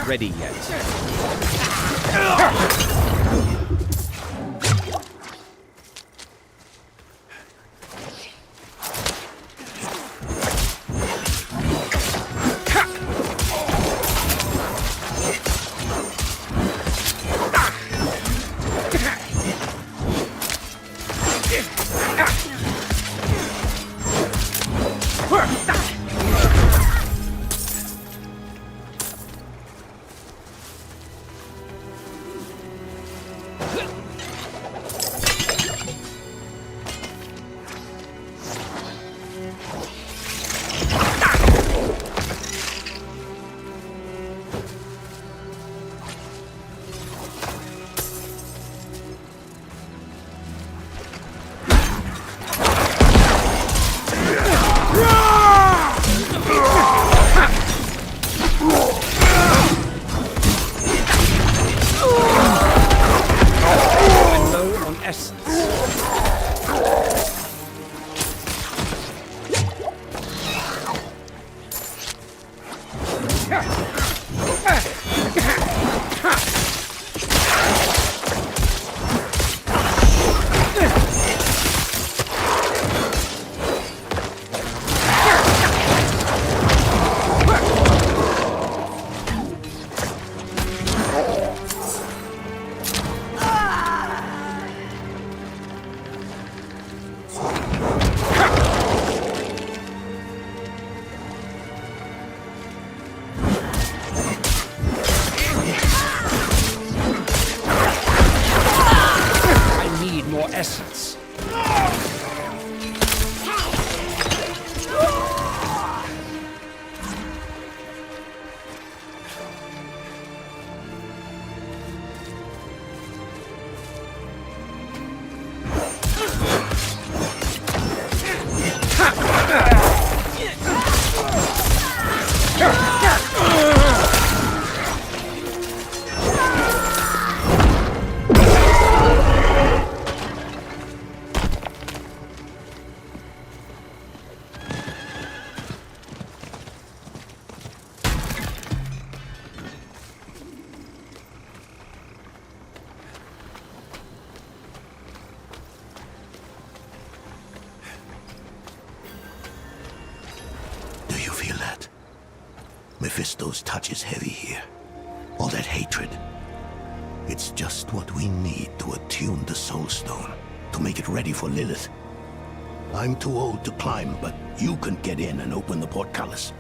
Ready yet. Essence. Mephisto's touch is heavy here. All that hatred. It's just what we need to attune the Soul Stone, to make it ready for Lilith. I'm too old to climb, but you can get in and open the portcullis.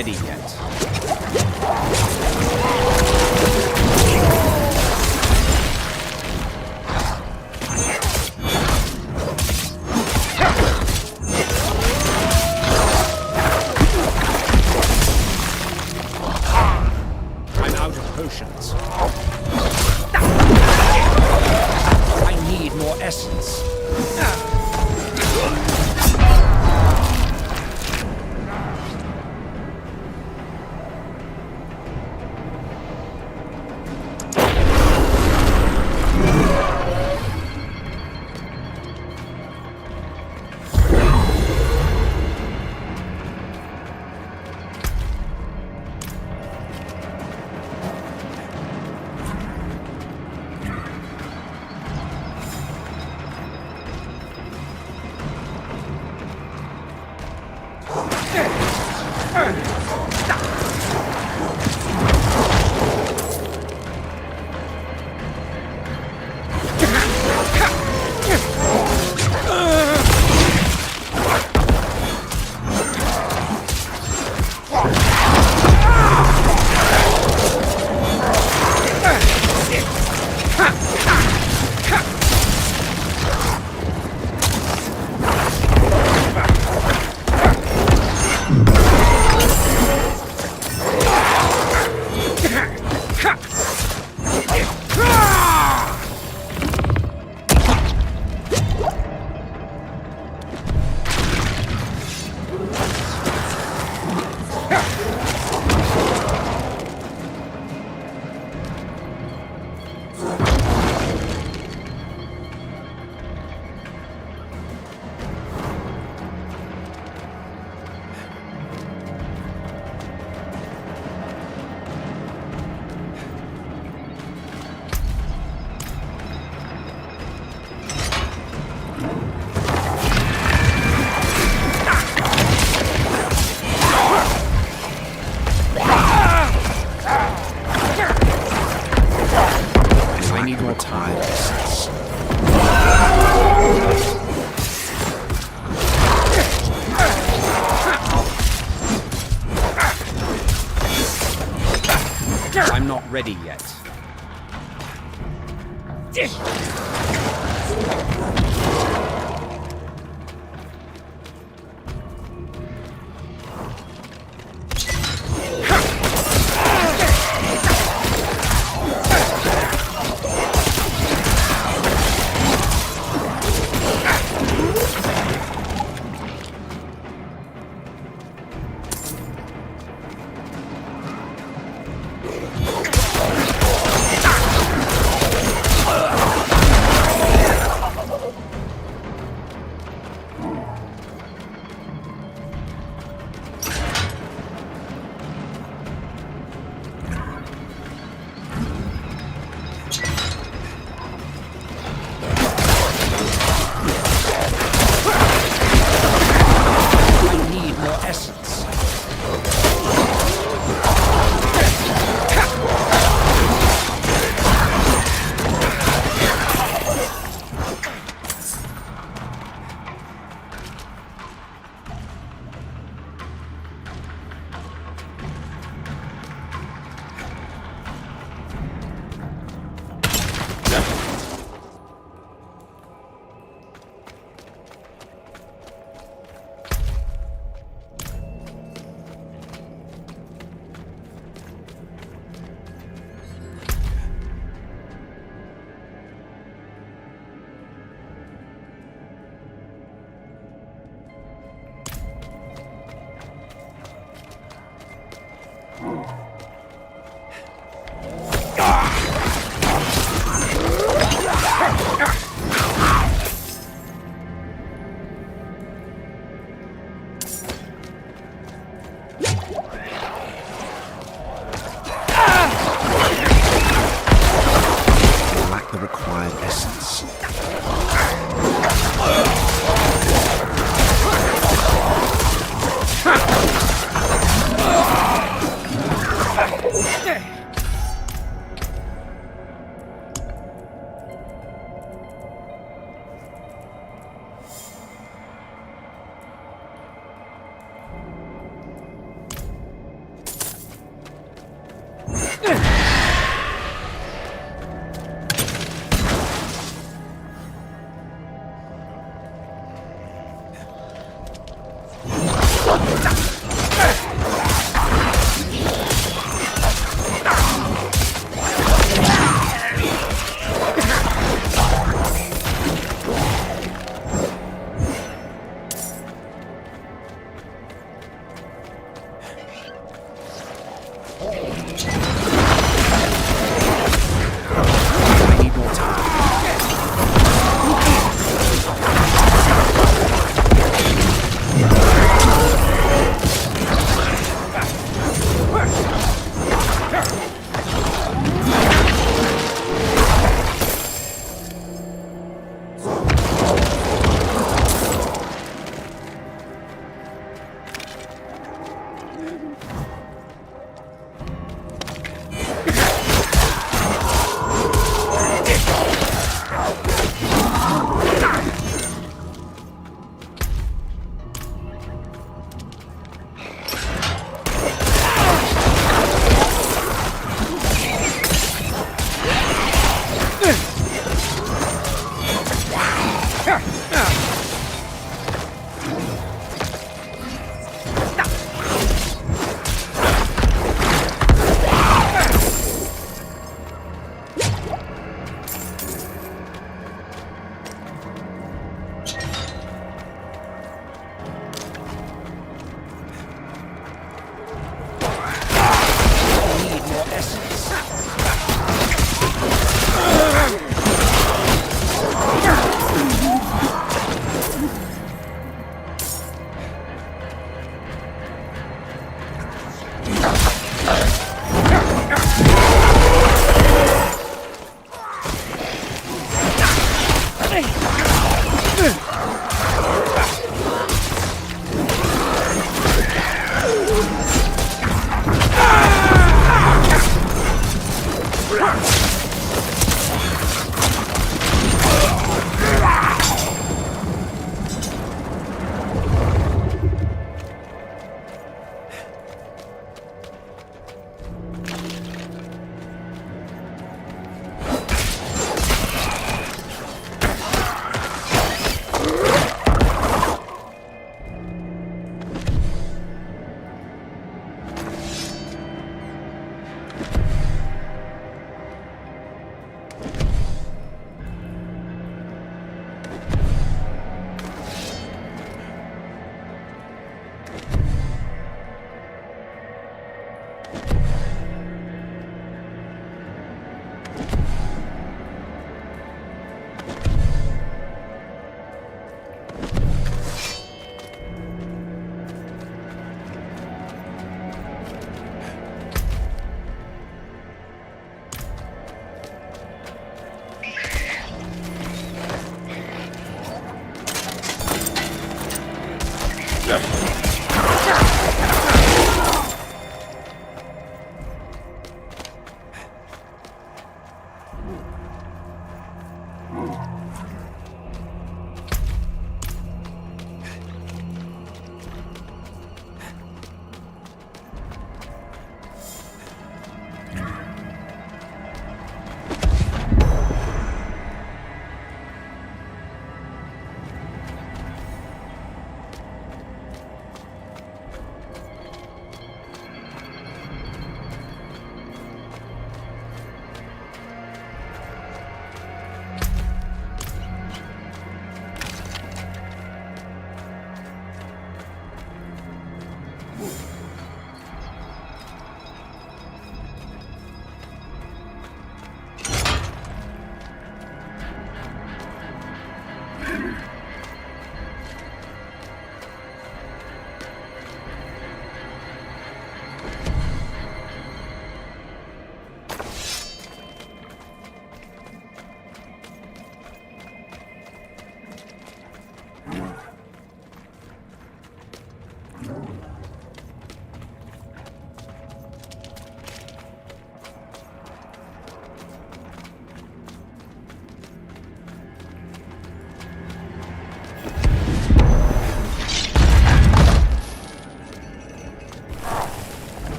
ready yet. I'm out of potions. I need more essence. I need more time. I'm not ready yet.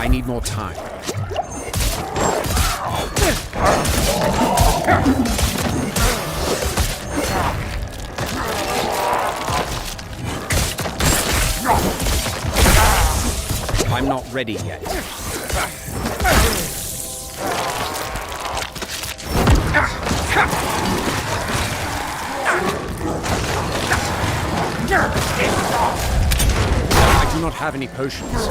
I need more time. I'm not ready yet. I do not have any potions.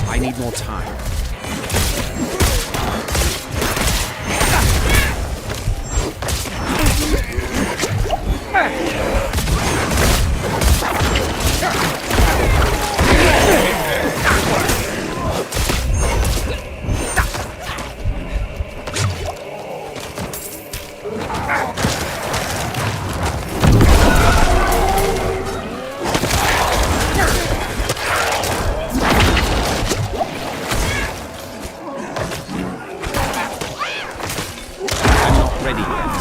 I need more time. I'm not ready yet.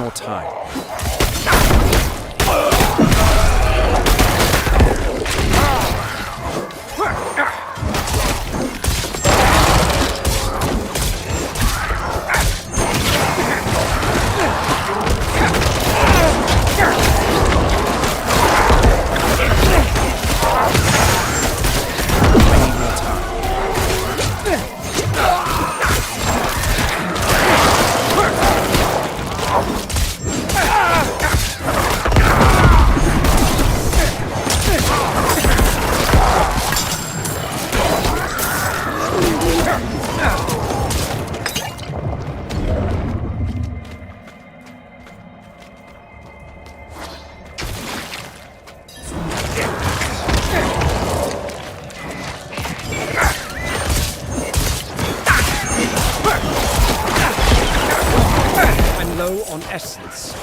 more time. I'm low on essence.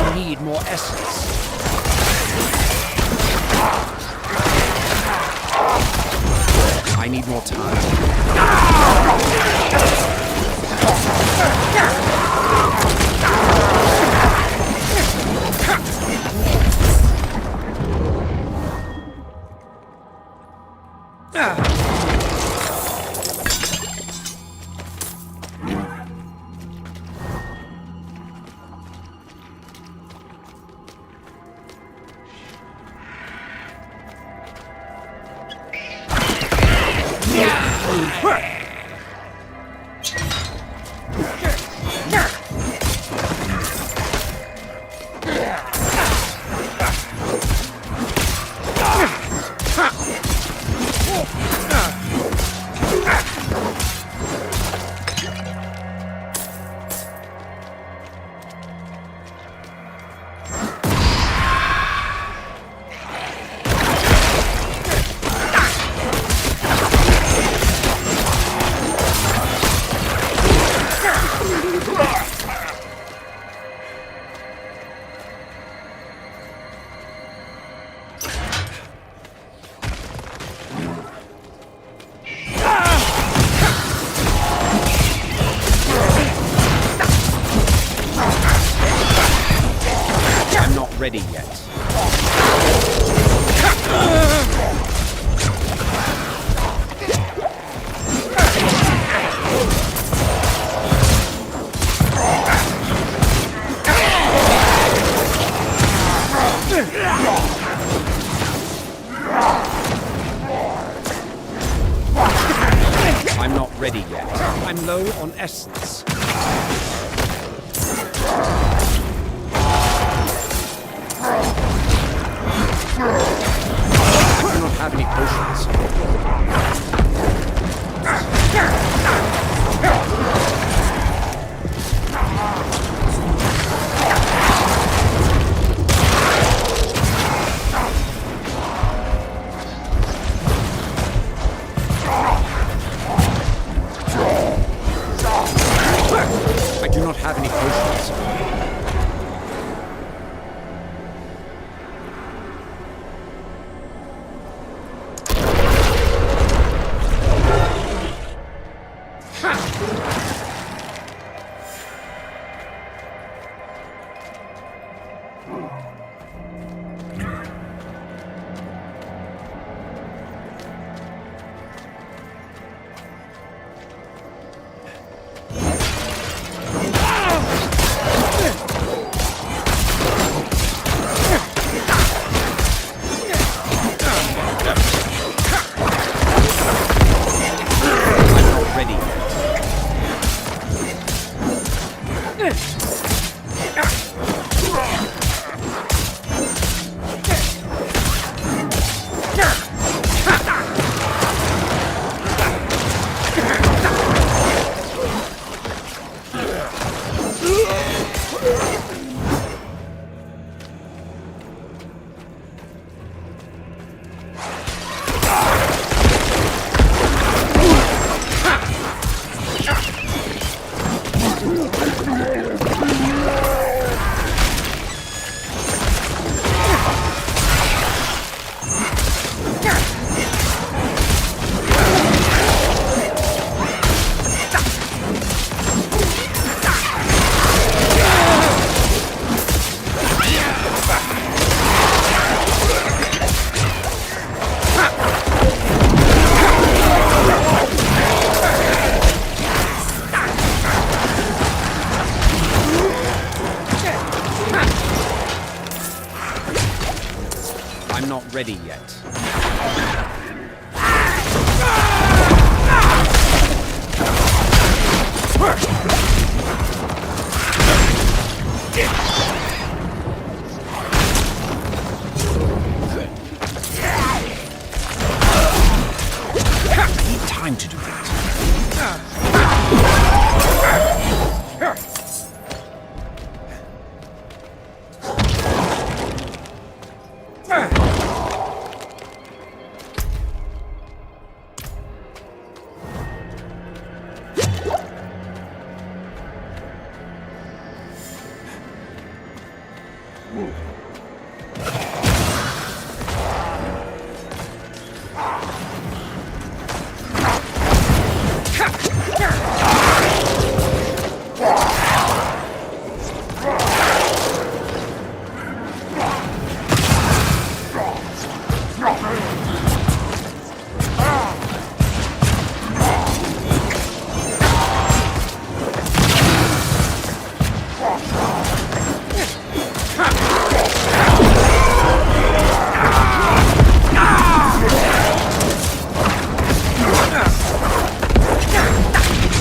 I need more essence. I need more time. I'm not ready yet. I'm not ready yet. I'm low on essence. I do not have any potions. I do not have any potions. I'm not ready yet. I need time to do that.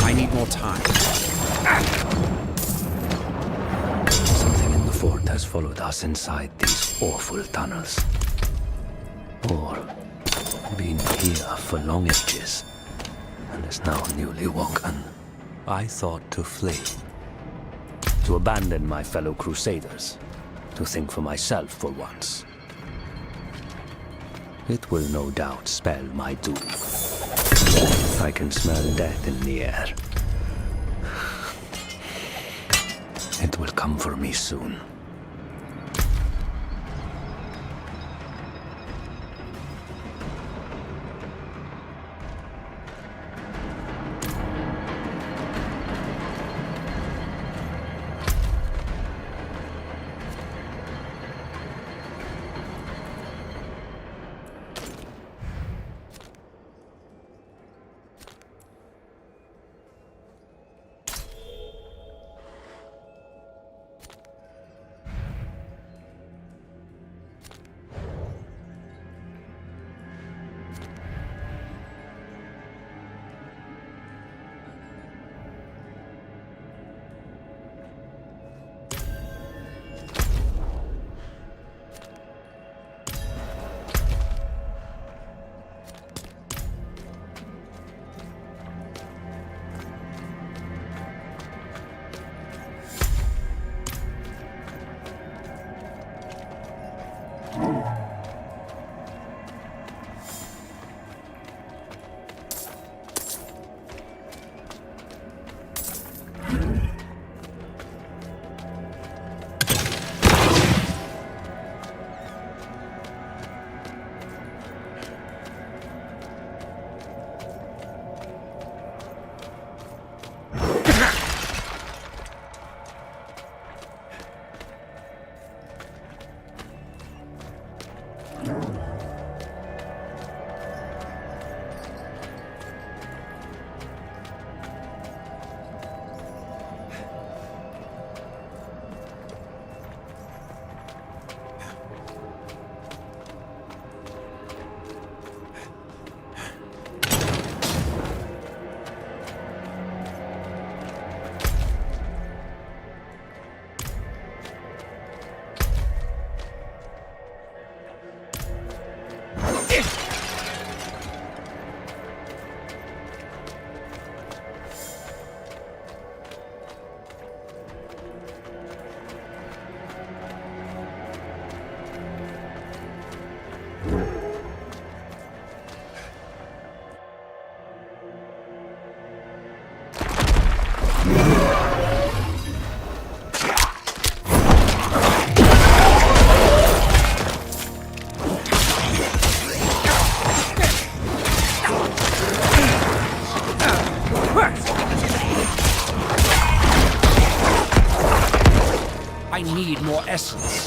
I need more time. Something in the fort has followed us inside these awful tunnels. Or been here for long ages, and is now newly woken. I thought to flee. To abandon my fellow crusaders. To think for myself for once. It will no doubt spell my doom. I can smell death in the air. It will come for me soon. I need more essence.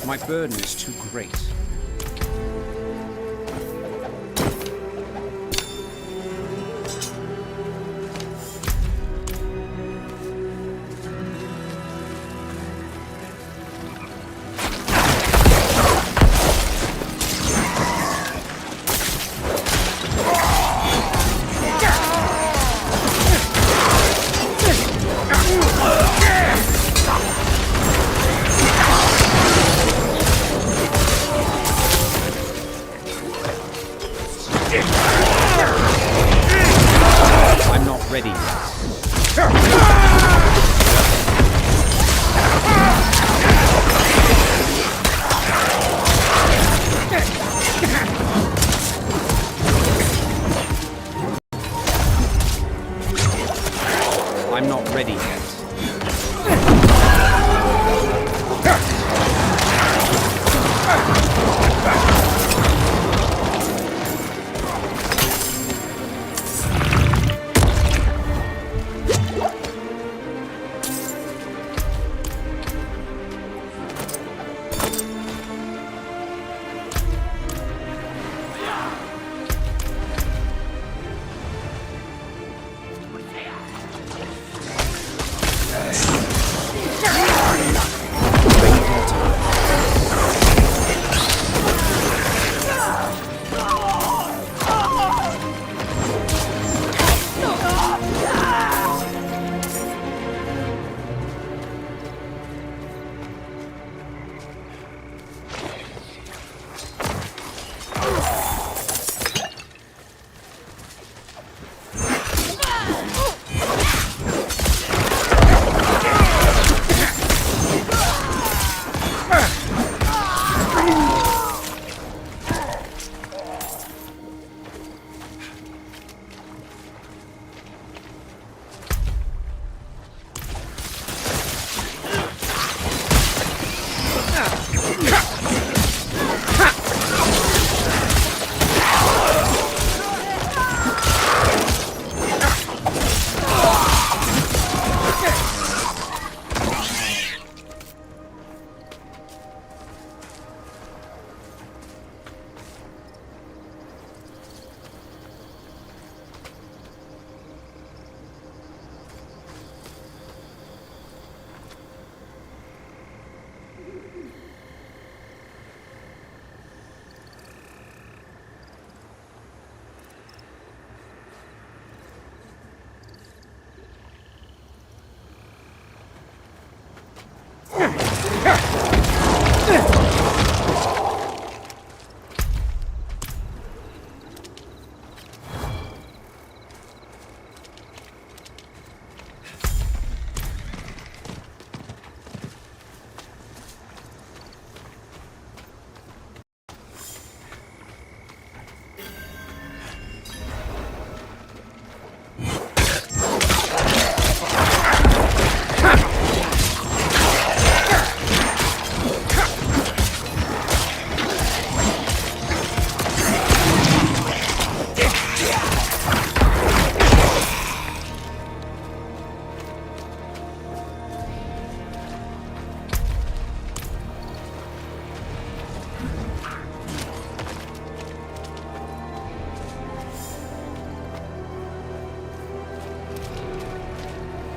My burden is too great. I'm not ready yet. I'm not ready yet.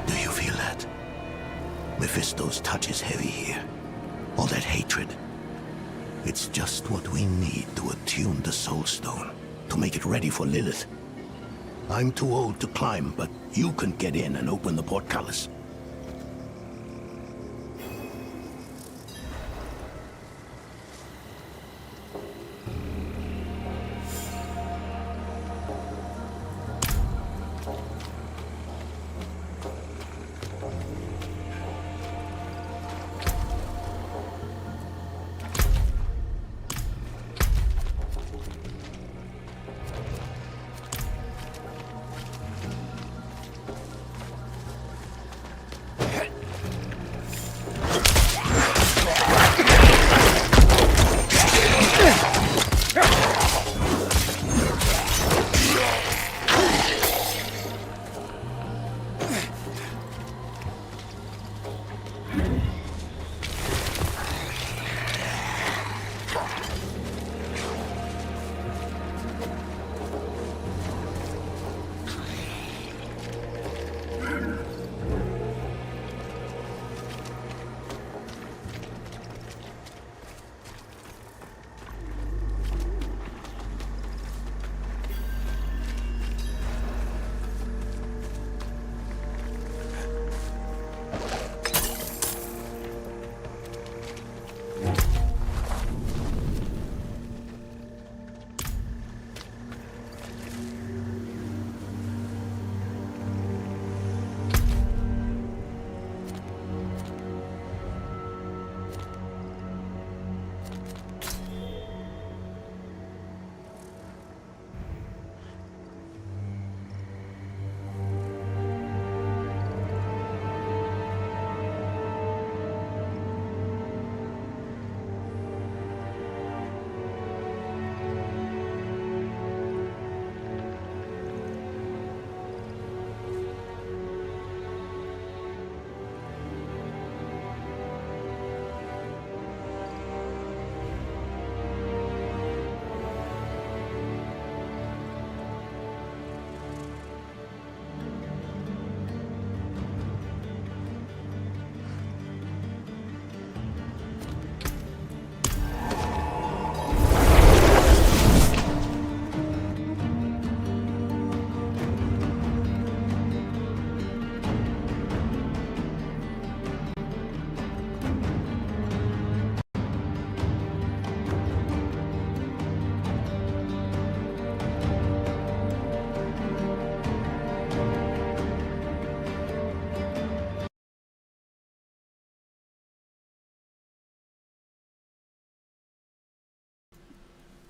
Do you feel that? Mephisto's touch is heavy here. All that hatred. It's just what we need to attune the Soul Stone, to make it ready for Lilith. I'm too old to climb, but you can get in and open the portcullis.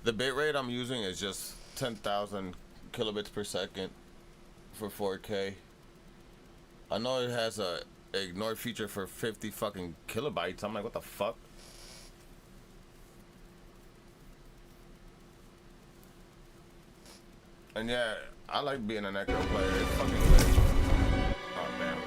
The bitrate I'm using is just 10,000 kilobits per second for 4K. I know it has a ignore feature for 50 fucking kilobytes. I'm like, what the fuck? And yeah, I like being an Echo player. It's fucking lit. Oh damn.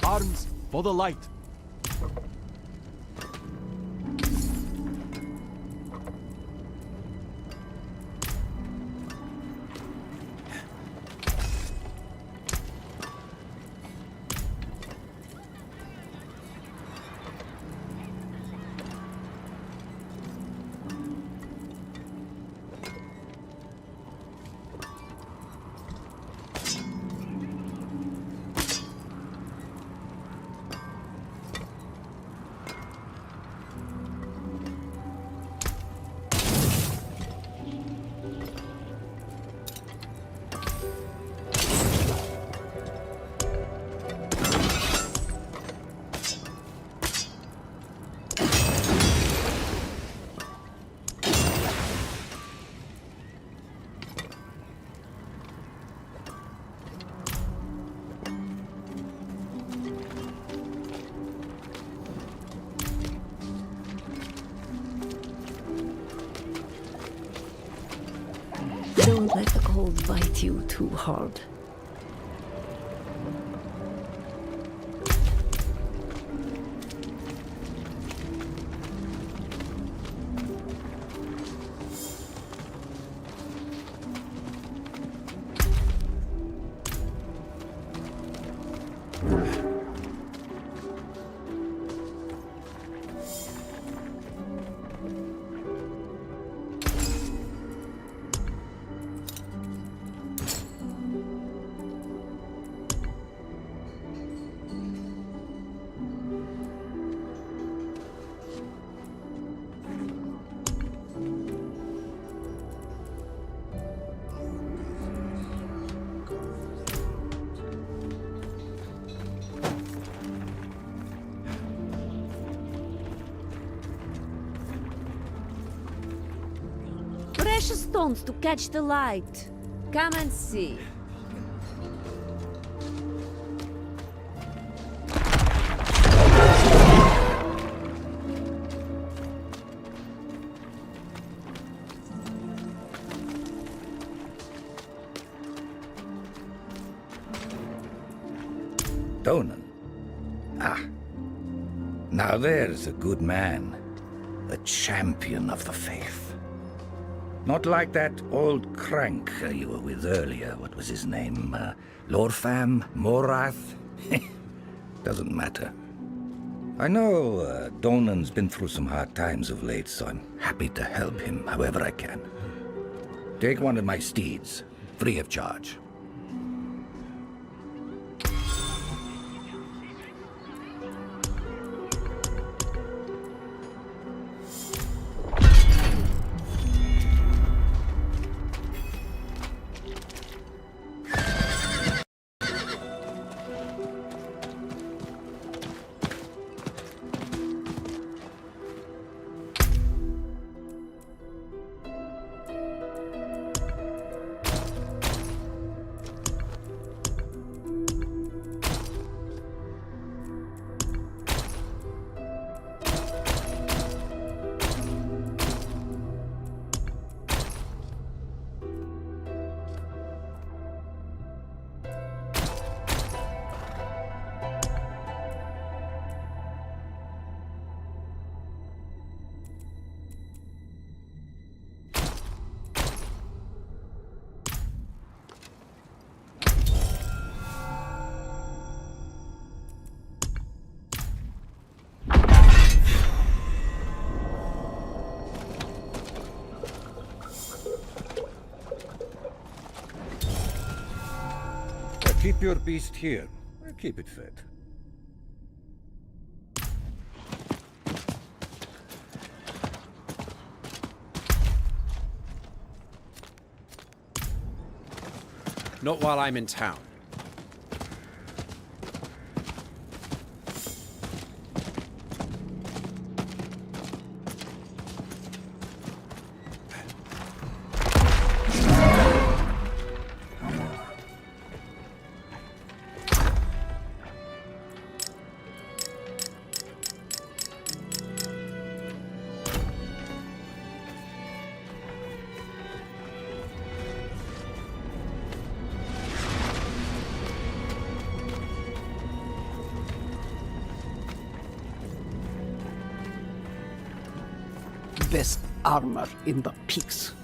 Arms for the light. cold bite you too hard. Precious stones to catch the light. Come and see. Donan. Ah. Now there's a good man. A champion of the faith. Not like that old crank you were with earlier. What was his name? Lorfam? Morath? Doesn't matter. I know Donan's been through some hard times of late, so I'm happy to help him however I can. Take one of my steeds, free of charge. Keep your beast here. Keep it fed. Not while I'm in town. Best armor in the peaks.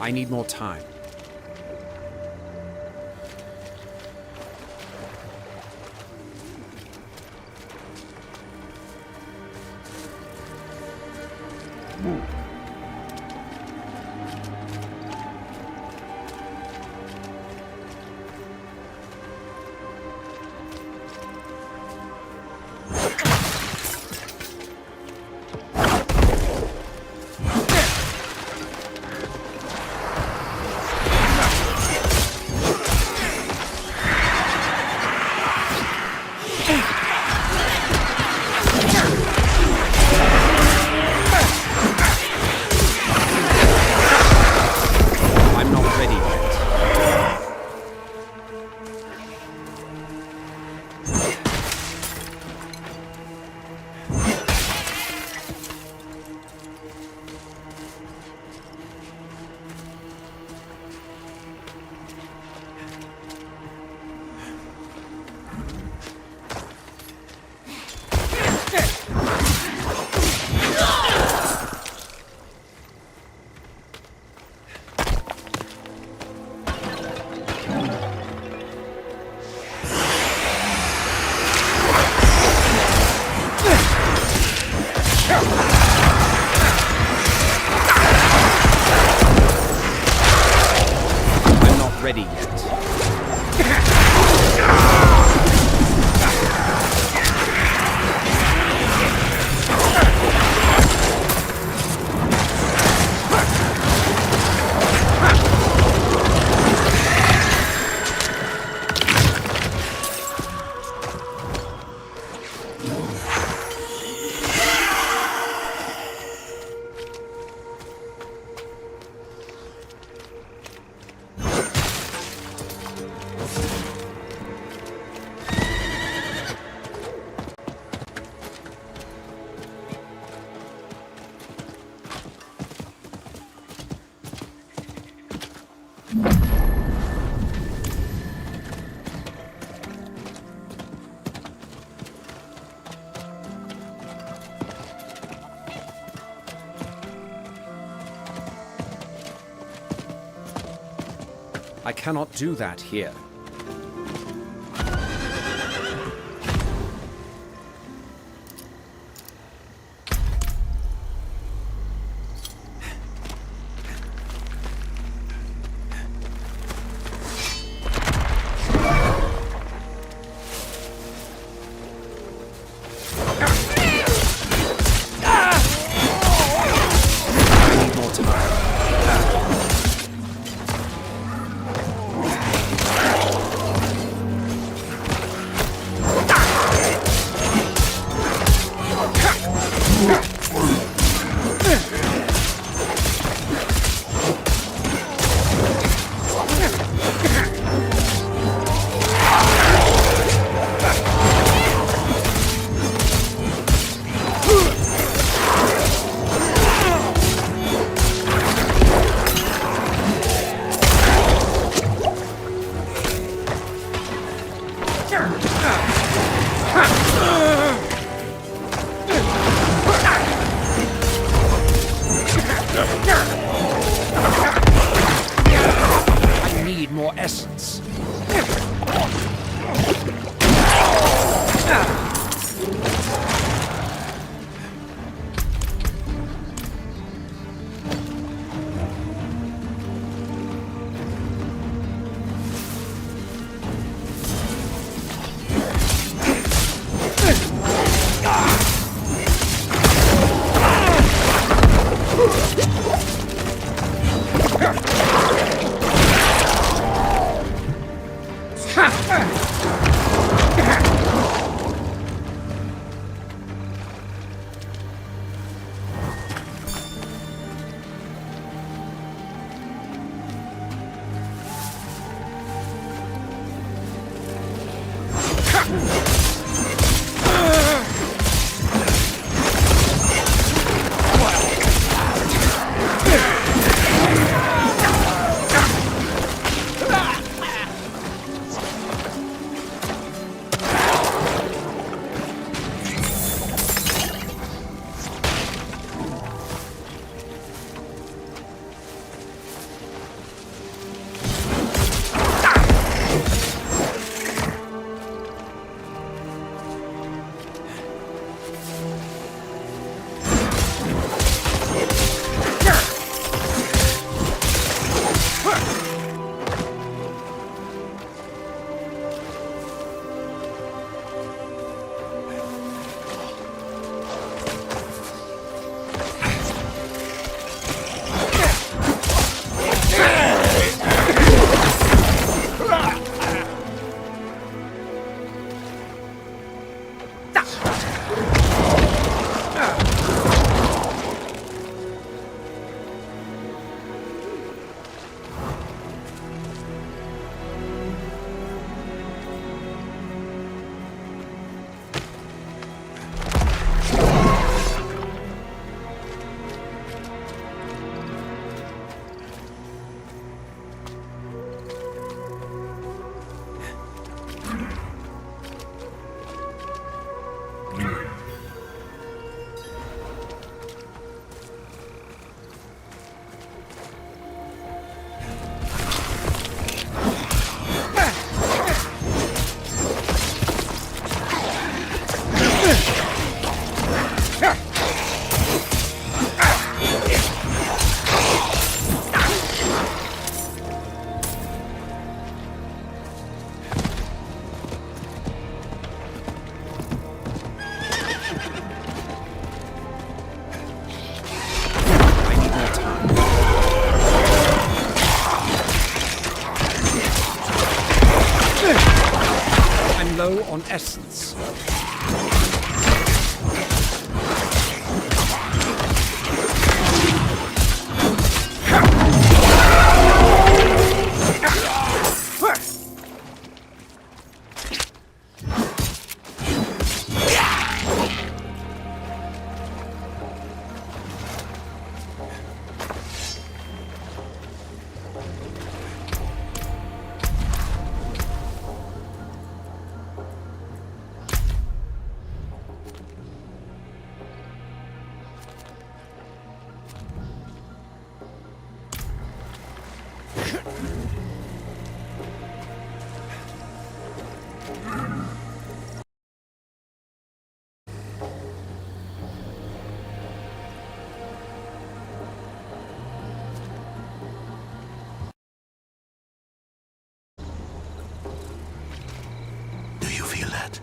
I need more time. I'm not ready yet. I'm not ready yet. I cannot do that here. I need more time. I need more essence. on essence. Do you feel that?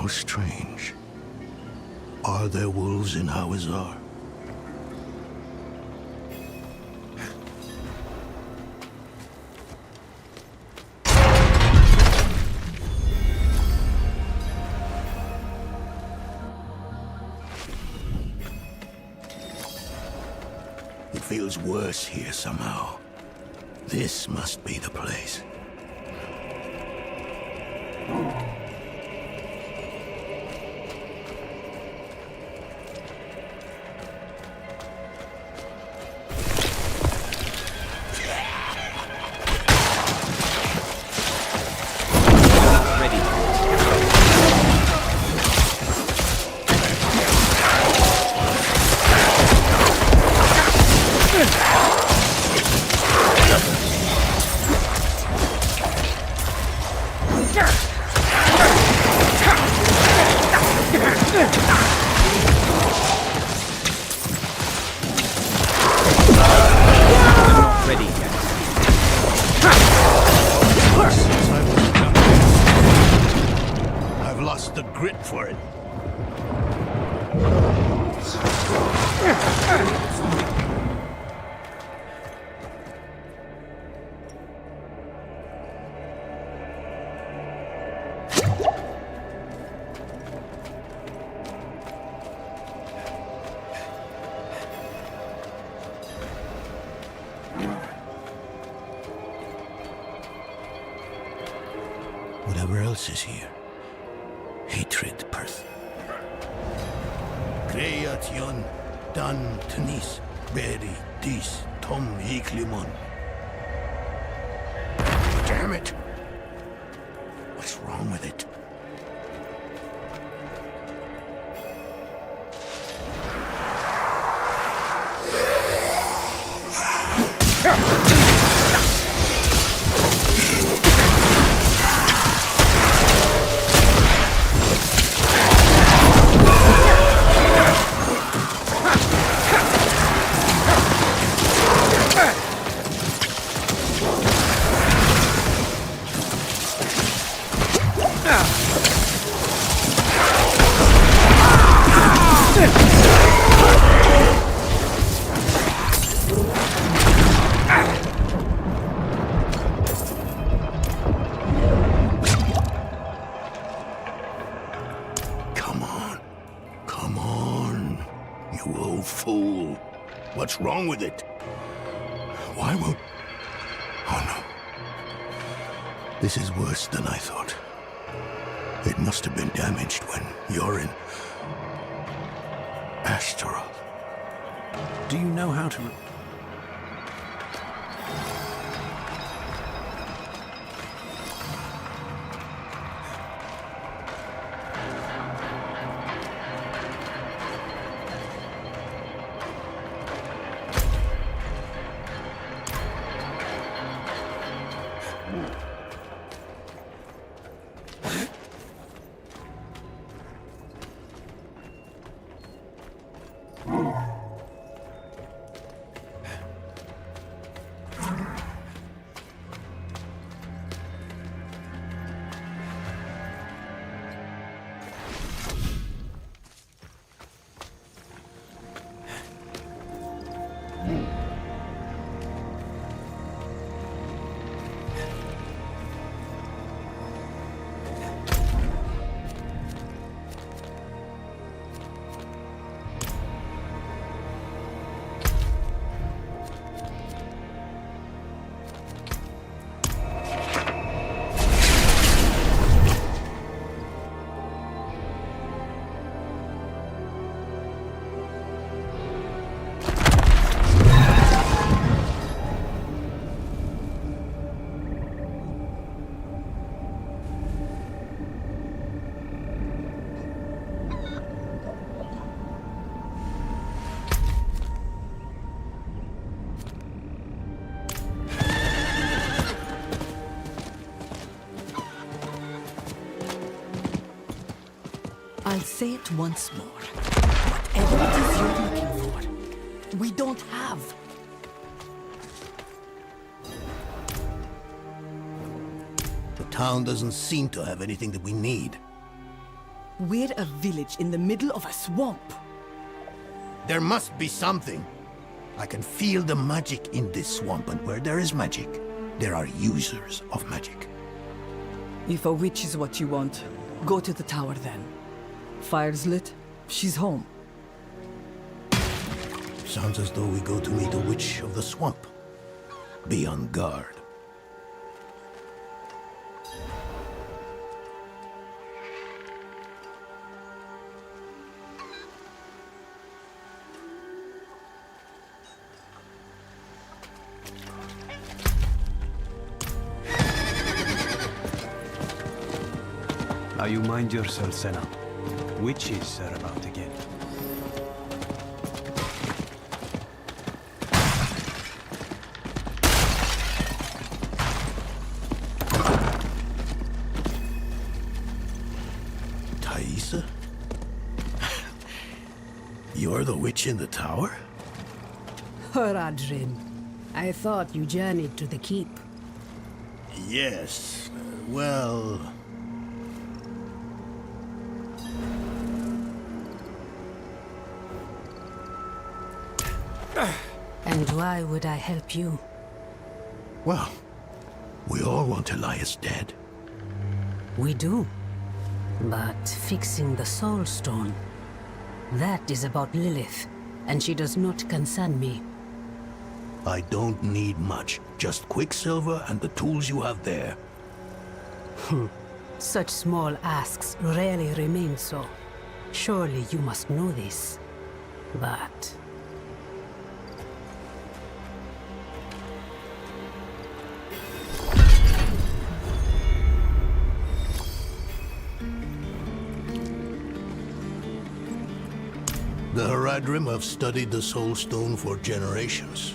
Strange. Are there wolves in Hawazar? It feels worse here somehow. This must be the place. Ready. Since I was young, I've lost the grit for it. Whatever else is here, hatred, Perth. Creation, Dan, Tanis, Berry, Dis, Tom, Hiklimon. Damn it! What's wrong with it? Come on, you old fool. What's wrong with it? Why won't... Oh no. This is worse than I thought. It must have been damaged when you're in... Asteroid. Do you know how to... I'll say it once more. Whatever it is you're looking for, we don't have. The town doesn't seem to have anything that we need. We're a village in the middle of a swamp. There must be something. I can feel the magic in this swamp, and where there is magic, there are users of magic. If a witch is what you want, go to the tower then. Fire's lit, she's home. Sounds as though we go to meet a witch of the swamp. Be on guard. Now you mind yourself, Senna. Witches are about again. Thaisa? You're the witch in the tower? Horadrim, I thought you journeyed to the keep. Yes. Well... And why would I help you? Well, we all want Elias dead. We do. But fixing the Soul Stone, that is about Lilith, and she does not concern me. I don't need much. Just Quicksilver and the tools you have there. Such small asks rarely remain so. Surely you must know this. But... The Haradrim have studied the Soul Stone for generations.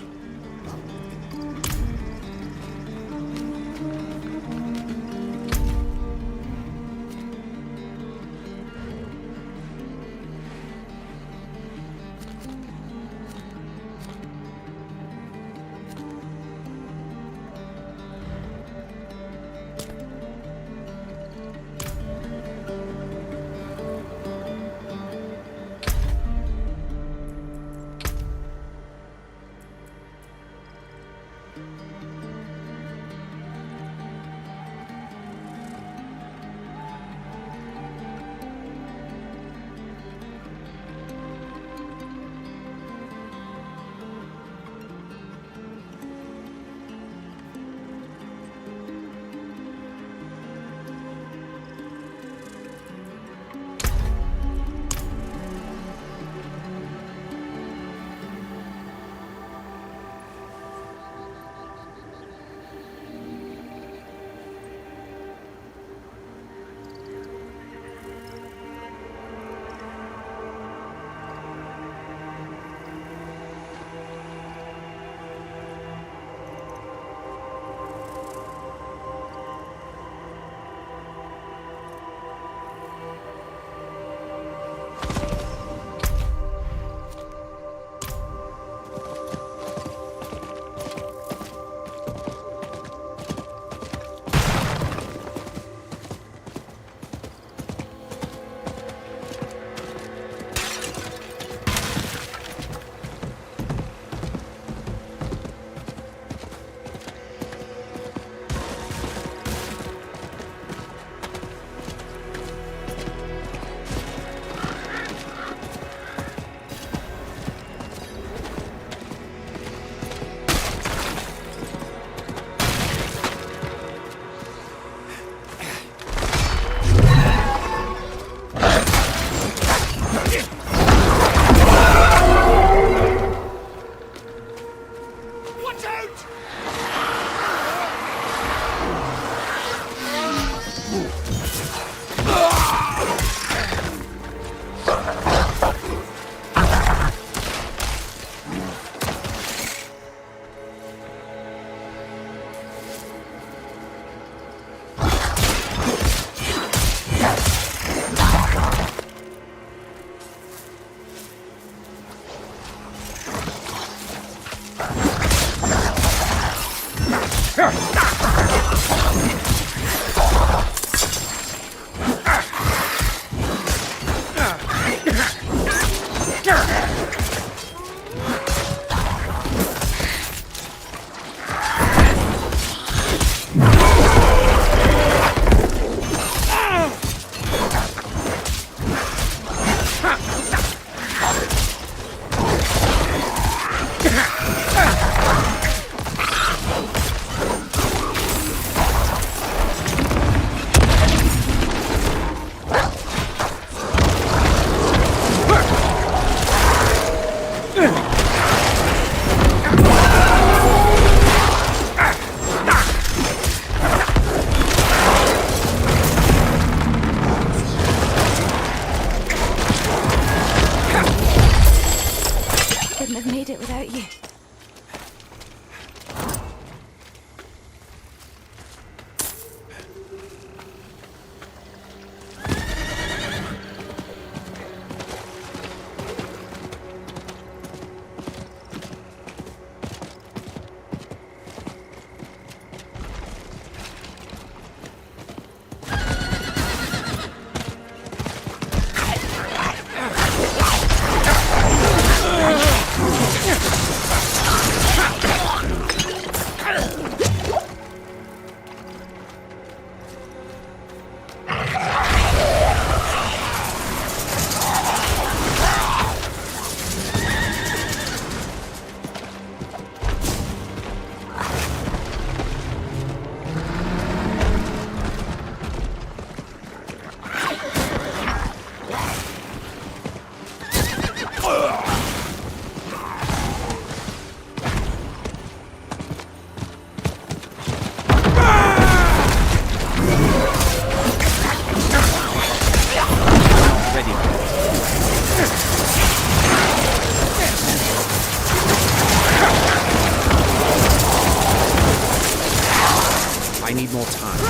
need more time.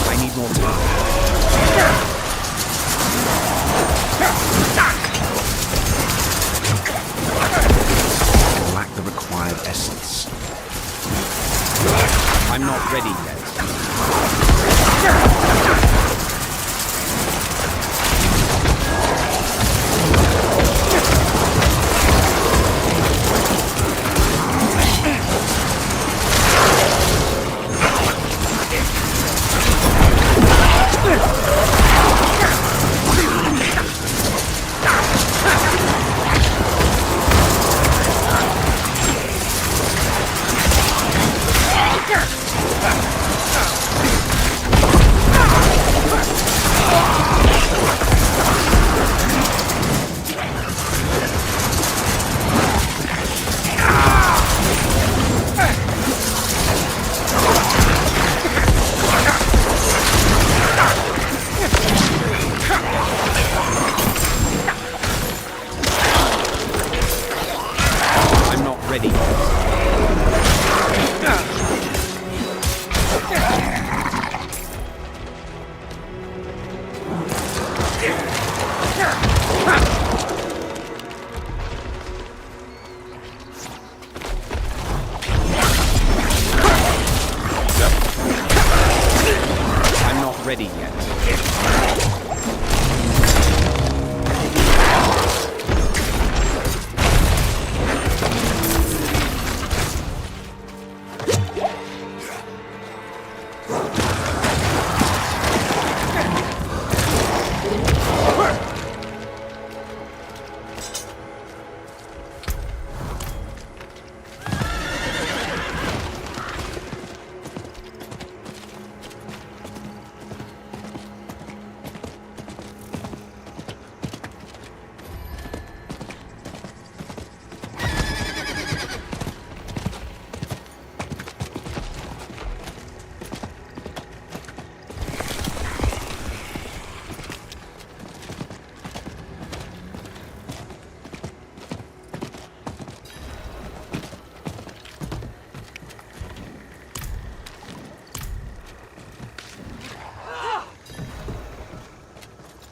I need more time. I lack the required essence. I'm not ready yet. I'm not ready yet. I'm not ready yet.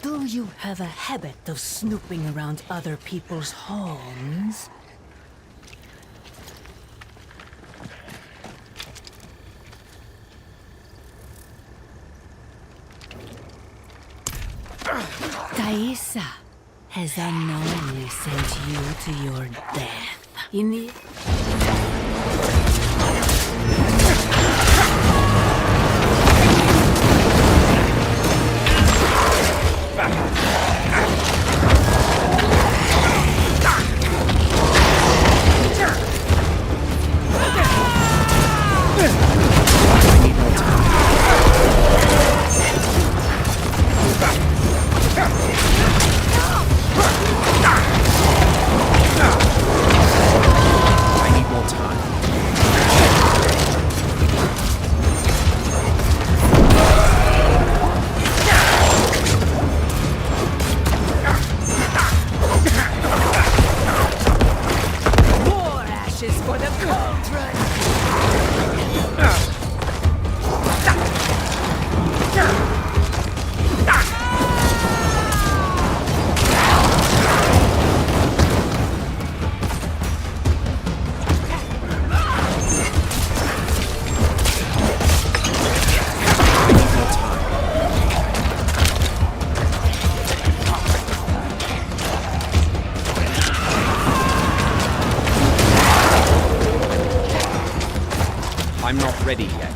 Do you have a habit of snooping around other people's homes? Thaisa has unknowingly sent you to your death. In the... I need more time. More ashes for the cauldron! I'm not ready yet.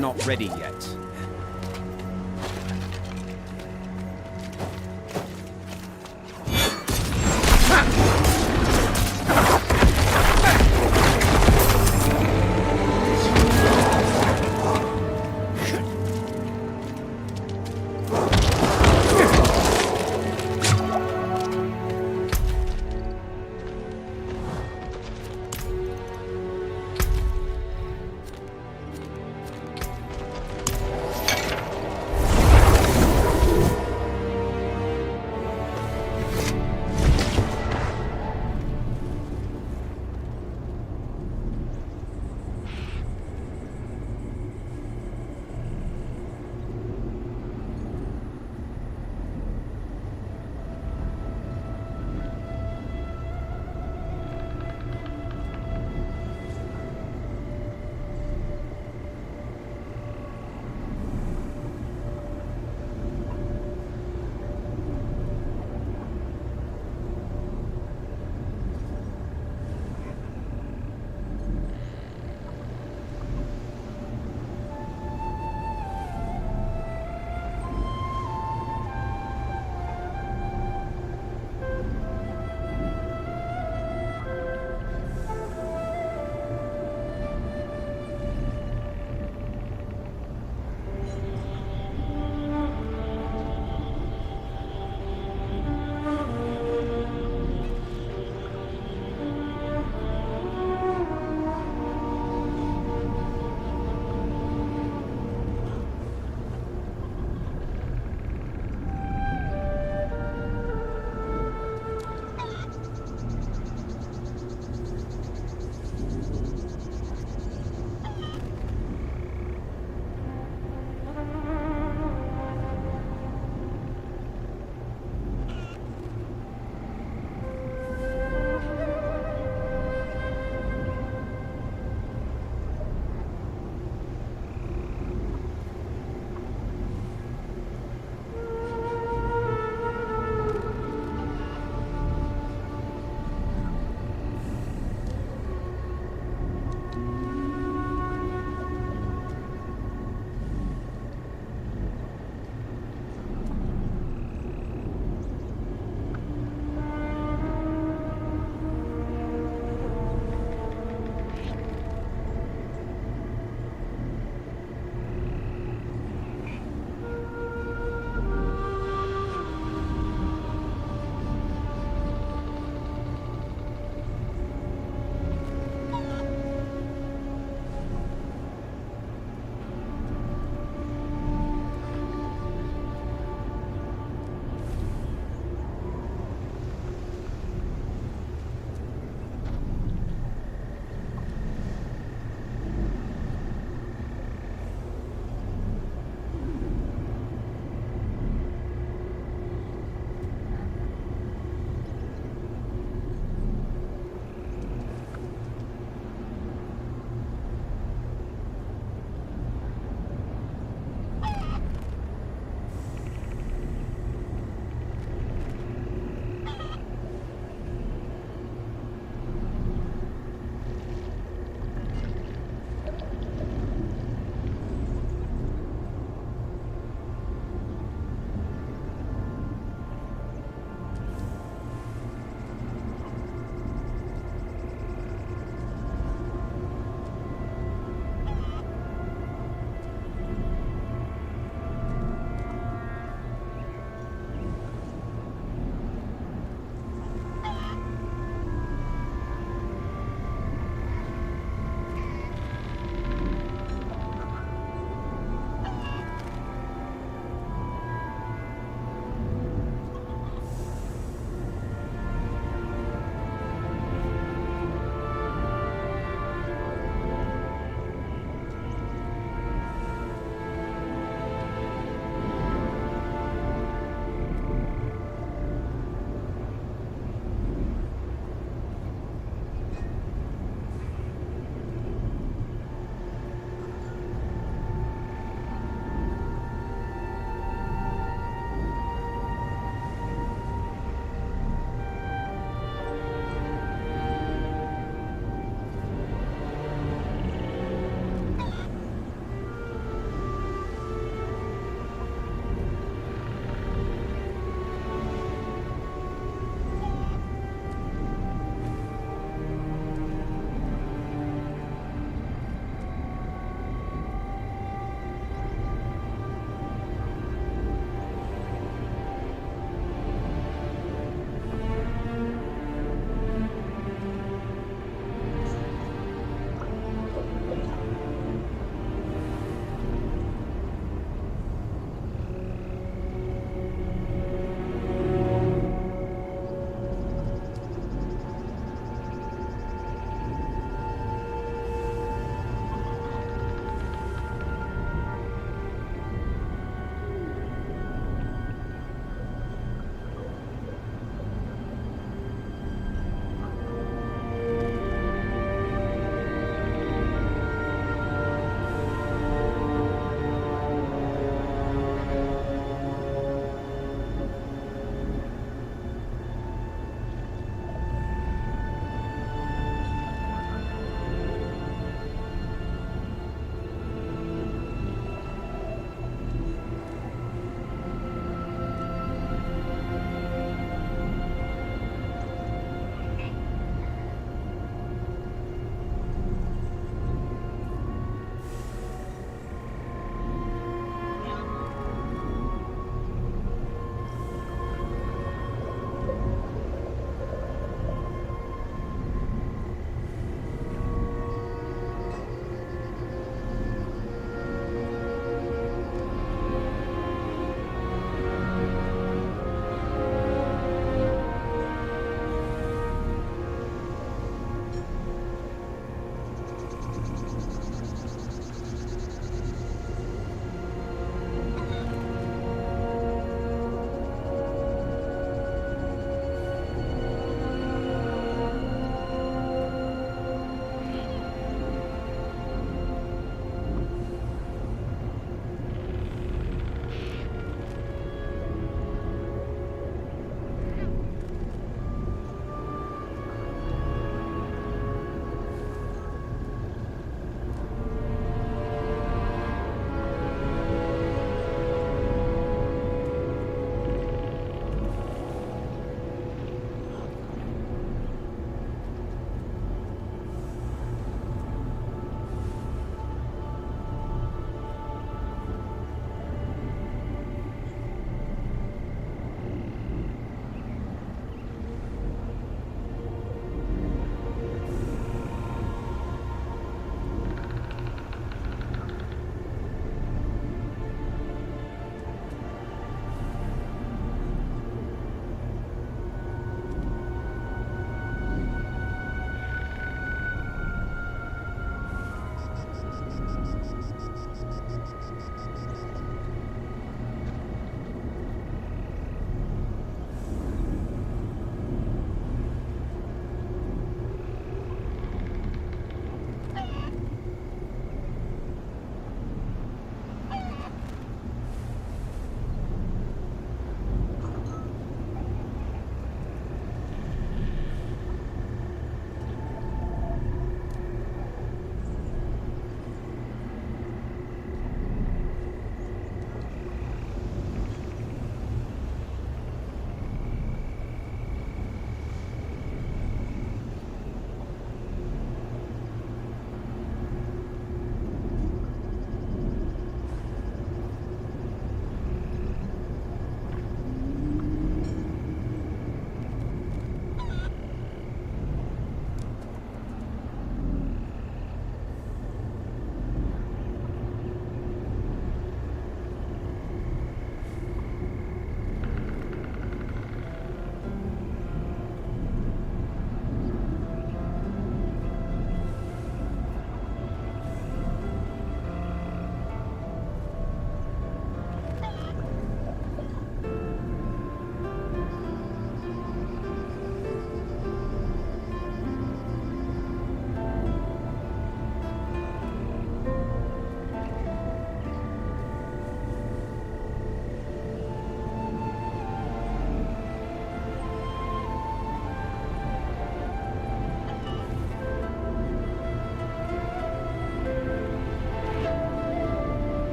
not ready yet.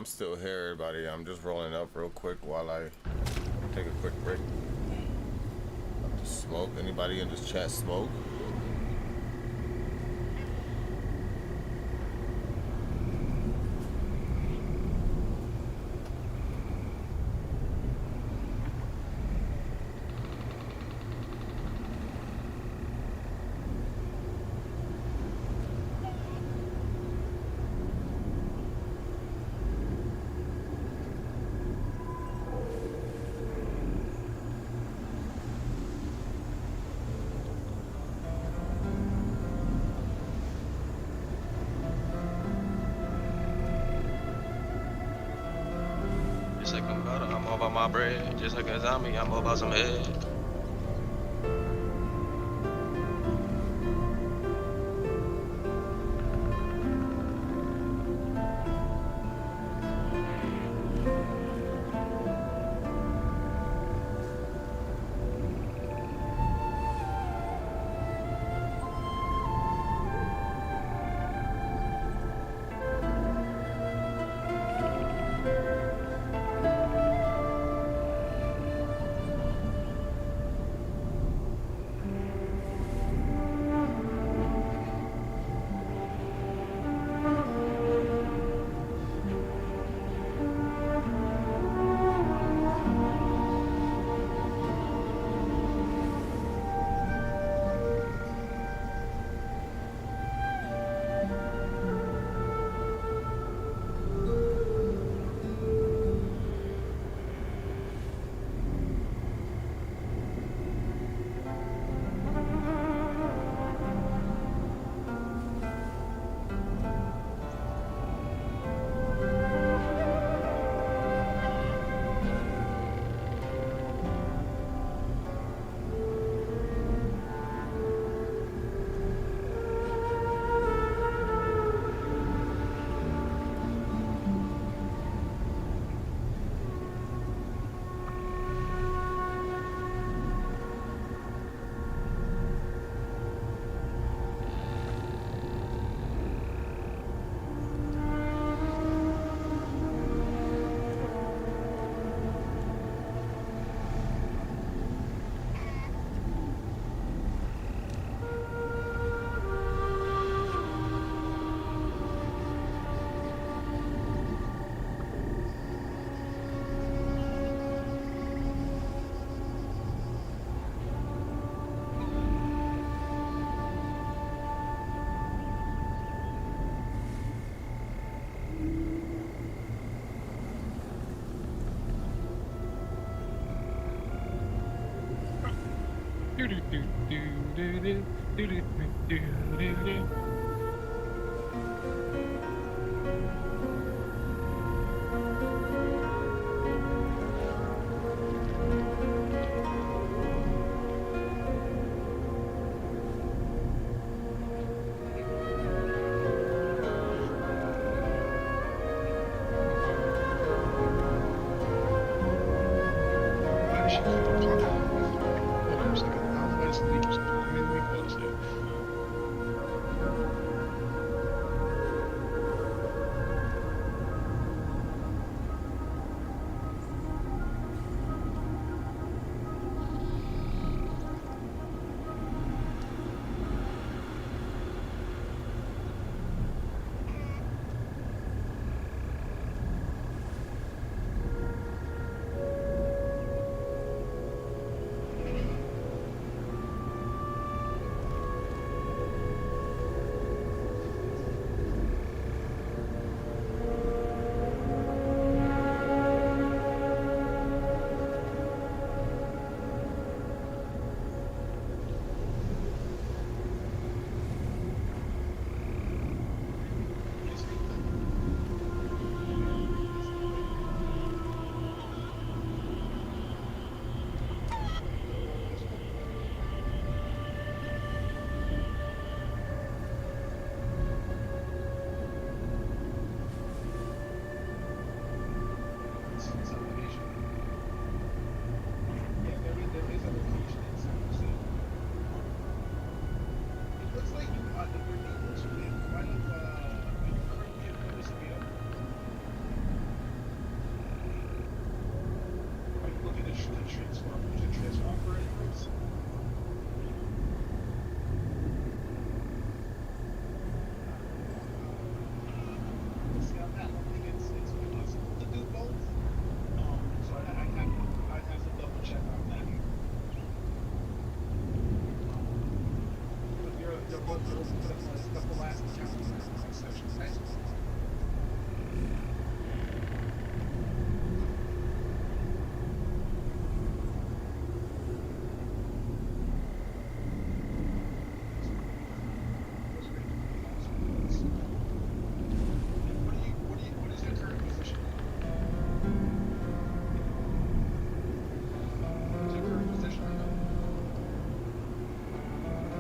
I'm still here, everybody. I'm just rolling up real quick while I take a quick break. Smoke. Anybody in this chat smoke? Just like I'm about, I'm all about my bread. Just like a zombie, I'm all about some head.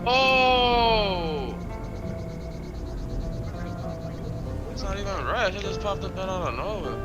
Oh! It's not even rash. It just popped up out of nowhere.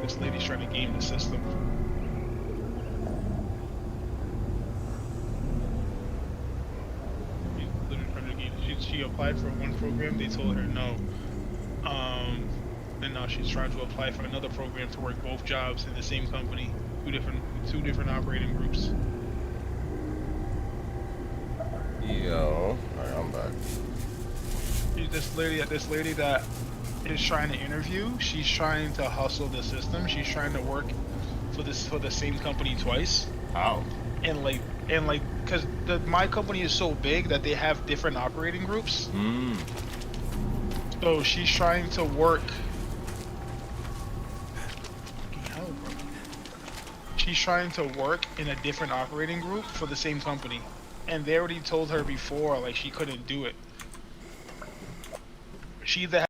This lady's trying to game the system. Literally trying to game. She applied for one program. They told her no. And now she's trying to apply for another program to work both jobs in the same company, two different operating groups. Yo, alright, I'm back. This lady that is trying to interview, she's trying to hustle the system. She's trying to work for the same company twice. How? And because my company is so big that they have different operating groups. So she's trying to work. She's trying to work in a different operating group for the same company, and they already told her before like she couldn't do it. She either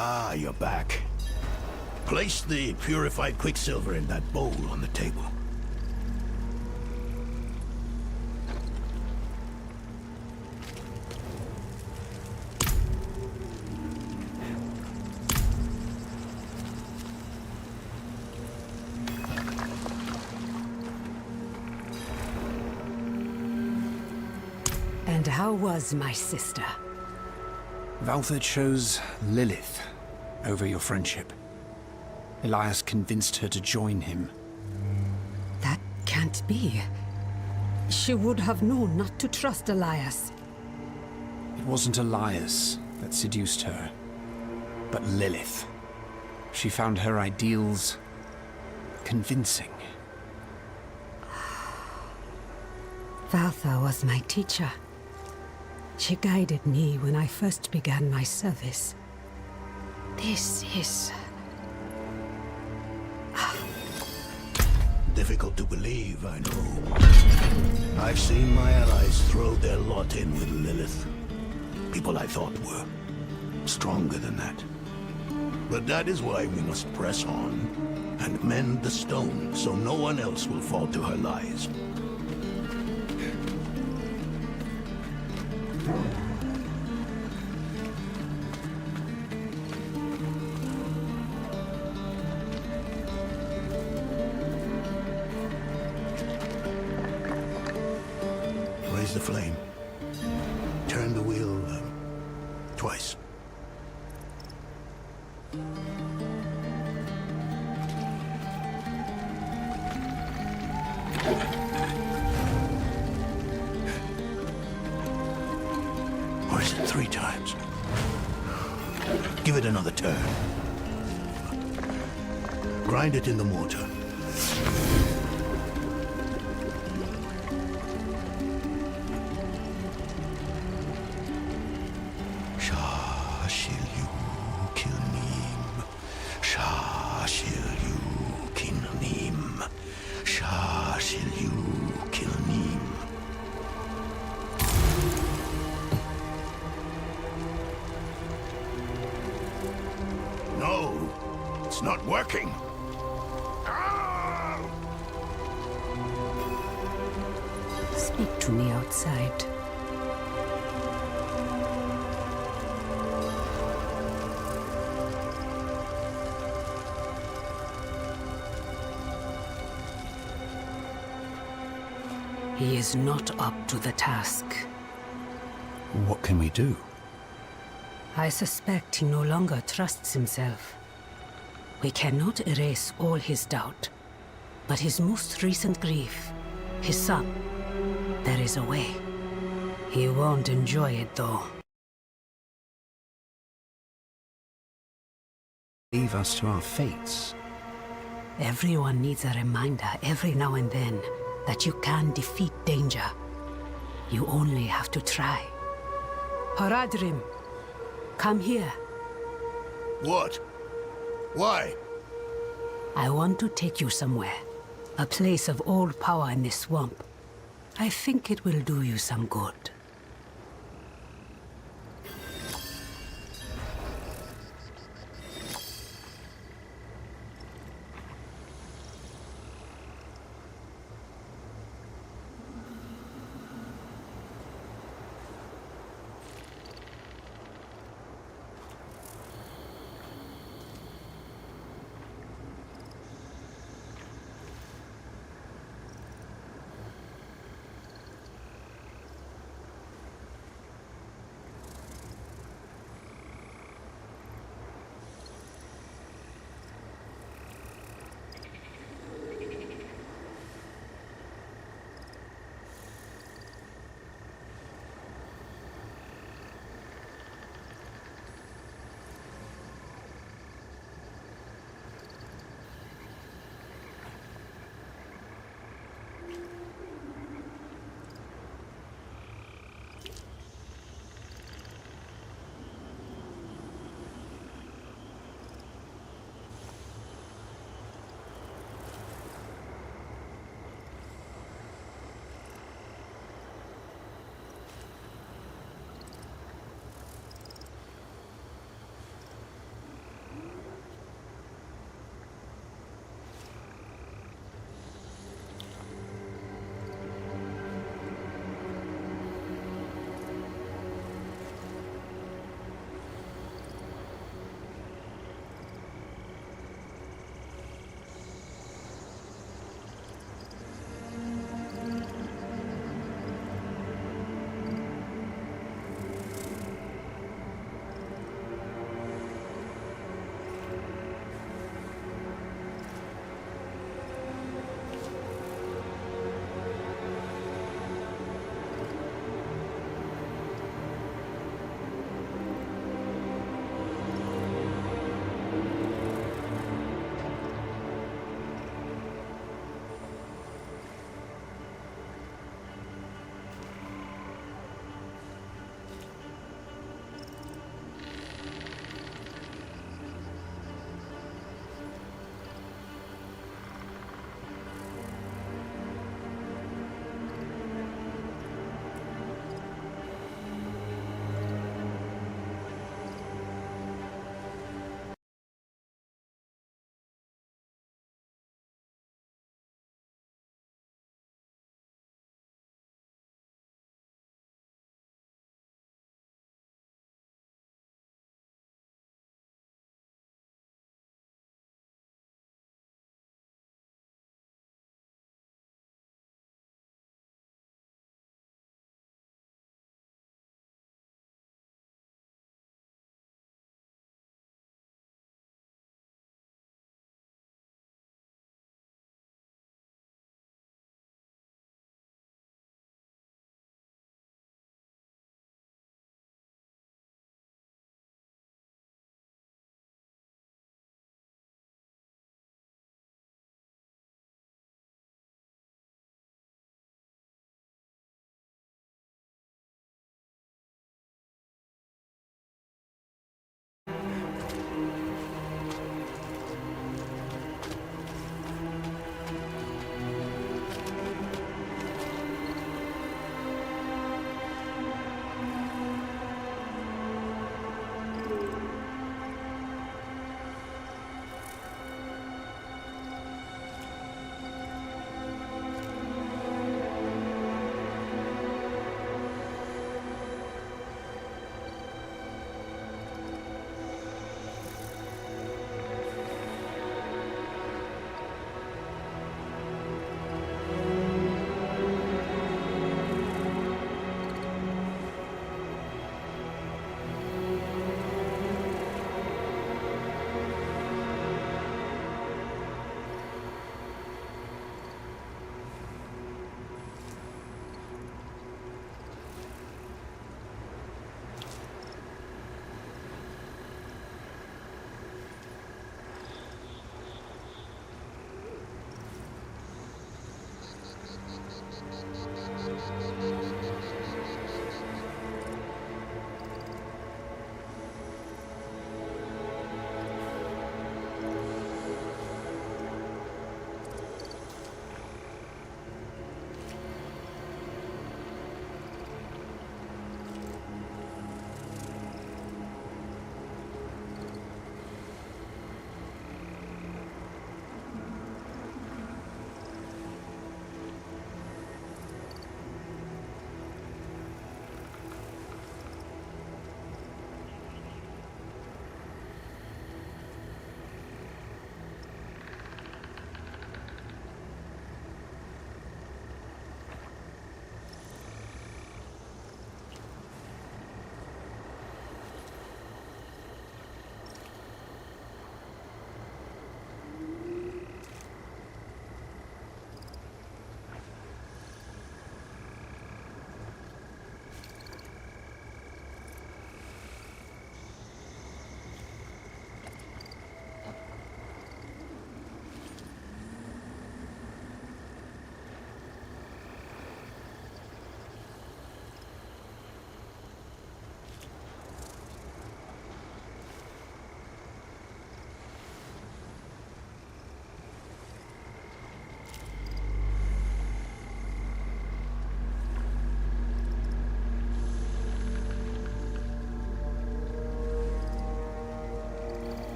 Ah, you're back. Place the purified quicksilver in that bowl on the table. And how was my sister? Valther chose Lilith over your friendship. Elias convinced her to join him. That can't be. She would have known not to trust Elias. It wasn't Elias that seduced her, but Lilith. She found her ideals convincing. Valther was my teacher. She guided me when I first began my service. This is... Difficult to believe, I know. I've seen my allies throw their lot in with Lilith. People I thought were stronger than that. But that is why we must press on and mend the stone so no one else will fall to her lies. Raise the flame. Turn the wheel twice. Or is it 3 times? Give it another turn. Grind it in the mortar. No, it's not working. Speak to me outside. He is not up to the task. What can we do? I suspect he no longer trusts himself. We cannot erase all his doubt, but his most recent grief, his son, there is a way. He won't enjoy it, though. Leave us to our fates. Everyone needs a reminder every now and then that you can defeat danger. You only have to try. Haradrim, come here. What? Why? I want to take you somewhere. A place of old power in this swamp. I think it will do you some good.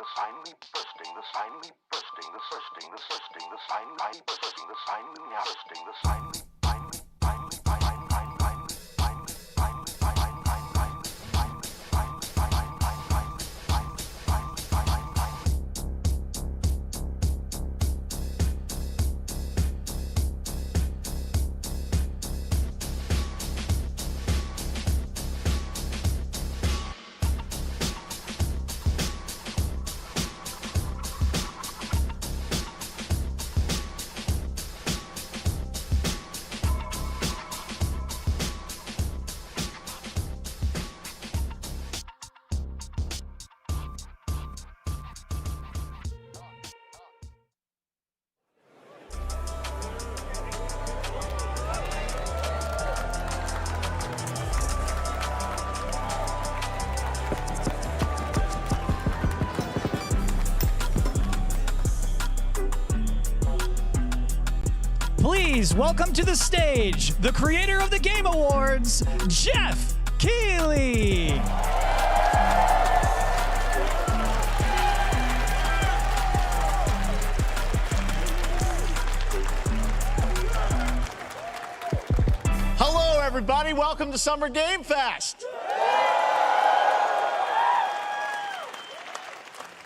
the sign, we bursting the sign, we bursting the bursting the bursting the sign, I bursting the sign, we are bursting the sign, we Please welcome to the stage the creator of the Game Awards, Jeff Keighley. Hello, everybody. Welcome to Summer Game Fest.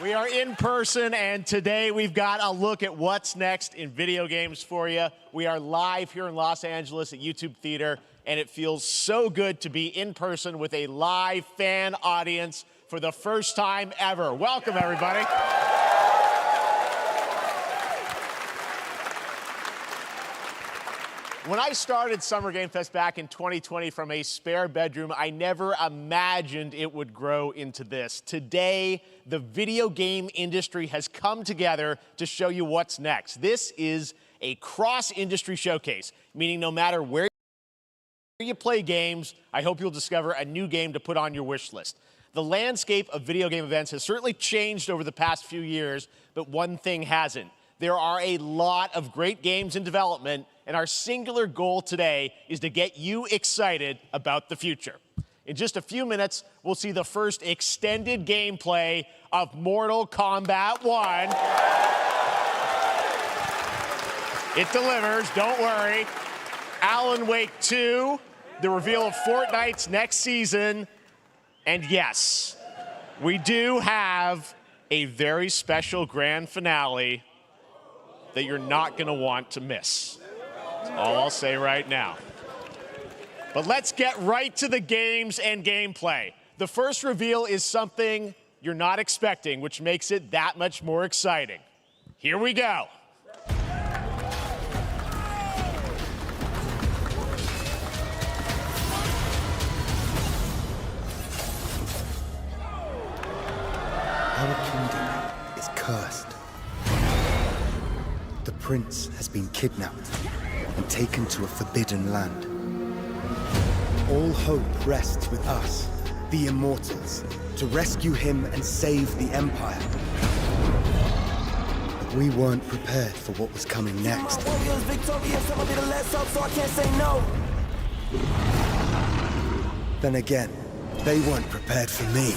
We are in person, and today we've got a look at what's next in video games for you. We are live here in Los Angeles at YouTube Theater, and it feels so good to be in person with a live fan audience for the first time ever. Welcome, everybody. When I started Summer Game Fest back in 2020 from a spare bedroom, I never imagined it would grow into this. Today, the video game industry has come together to show you what's next. This is a cross-industry showcase, meaning no matter where you play games, I hope you'll discover a new game to put on your wish list. The landscape of video game events has certainly changed over the past few years, but one thing hasn't. There are a lot of great games in development, and our singular goal today is to get you excited about the future. In just a few minutes, we'll see the first extended gameplay of Mortal Kombat 1. It delivers, don't worry. Alan Wake 2, the reveal of Fortnite's next season, and yes, we do have a very special grand finale that you're not going to want to miss. That's all I'll say right now. But let's get right to the games and gameplay. The first reveal is something you're not expecting, which makes it that much more exciting. Here we go. Our kingdom is cursed. The prince has been kidnapped and taken to a forbidden land. All hope rests with us, the Immortals, to rescue him and save the Empire. But we weren't prepared for what was coming next. Then again, they weren't prepared for me.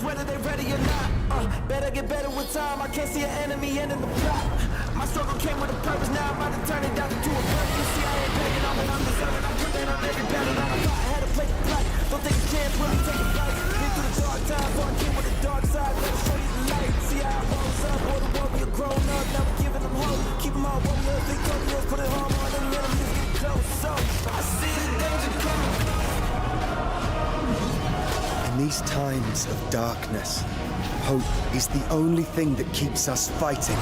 Whether they're ready or not, better get better with time. I can't see an enemy ending the plot. My struggle came with a purpose, now I'm about to turn it down to a burden. You see, I ain't begging on it, I'm deserving. I put that on every battle. I thought I had to play the fight. Don't take a chance, really take a flight. Been through the dark times, so I came with the dark side. Let me show you the light. See how I rose up, boy, the world we are grown up. Now we're giving them hope. Keep them all warriors, victorious. Put it home on them enemies, get close. So I see the danger coming. In these times of darkness, hope is the only thing that keeps us fighting.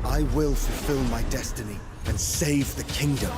I will fulfill my destiny and save the kingdom.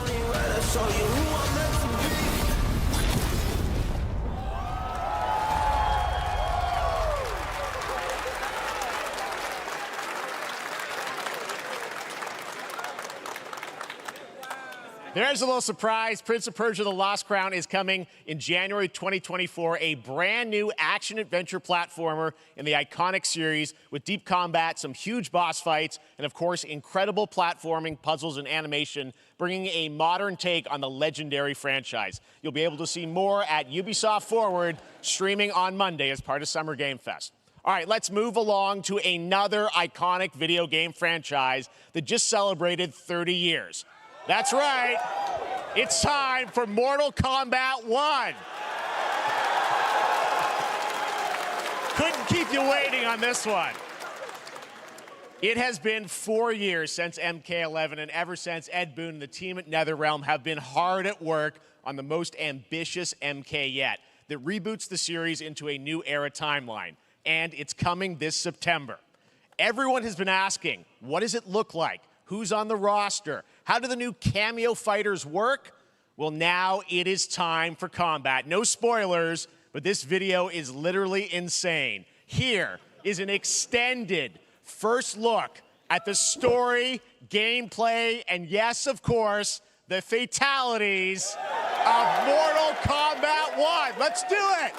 There's a little surprise. Prince of Persia: The Lost Crown is coming in January 2024, a brand new action-adventure platformer in the iconic series with deep combat, some huge boss fights, and of course, incredible platforming, puzzles, and animation, bringing a modern take on the legendary franchise. You'll be able to see more at Ubisoft Forward, streaming on Monday as part of Summer Game Fest. All right, let's move along to another iconic video game franchise that just celebrated 30 years. That's right. It's time for Mortal Kombat 1. Couldn't keep you waiting on this one. It has been 4 years since MK11, and ever since, Ed Boon and the team at NetherRealm have been hard at work on the most ambitious MK yet that reboots the series into a new era timeline. And it's coming this September. Everyone has been asking, what does it look like? Who's on the roster? How do the new cameo fighters work? Well, now it is time for combat. No spoilers, but this video is literally insane. Here is an extended first look at the story, gameplay, and yes, of course, the fatalities of Mortal Kombat 1. Let's do it!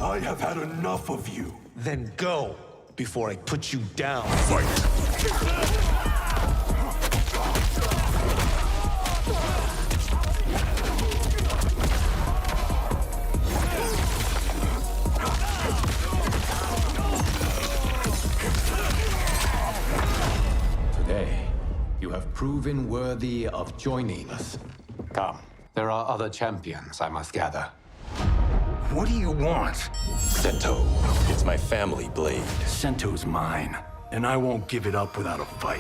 I have had enough of you. Then go, before I put you down. Fight! Today, you have proven worthy of joining us. Come, there are other champions I must gather. What do you want? Sento. It's my family blade. Sento's mine, and I won't give it up without a fight.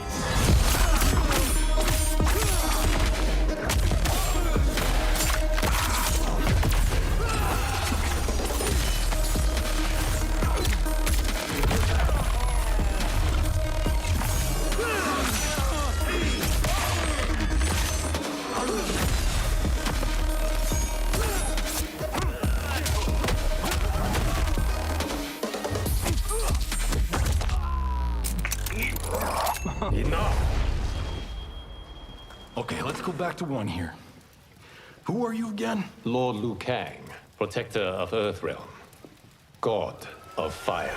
Enough! Okay, let's go back to one here. Who are you again? Lord Liu Kang, protector of Earthrealm, god of fire.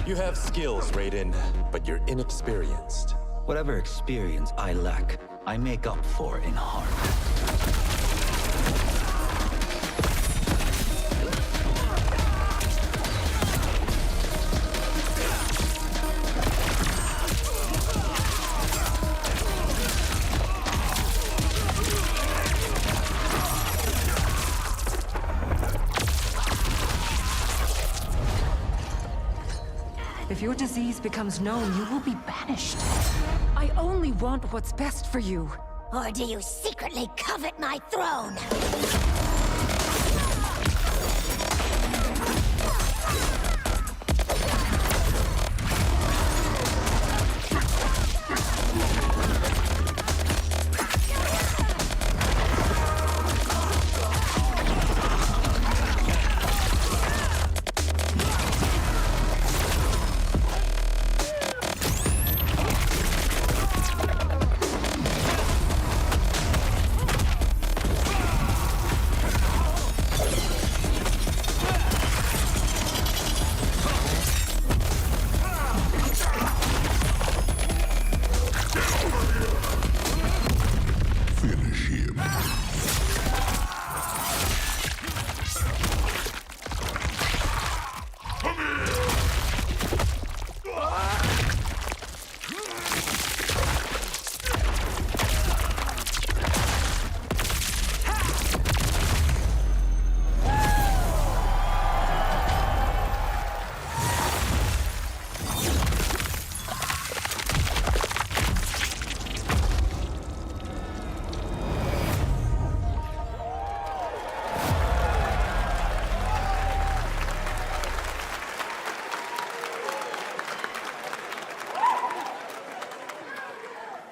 You have skills, Raiden, but you're inexperienced. Whatever experience I lack, I make up for in heart. If your disease becomes known, you will be banished. I only want what's best for you. Or do you secretly covet my throne?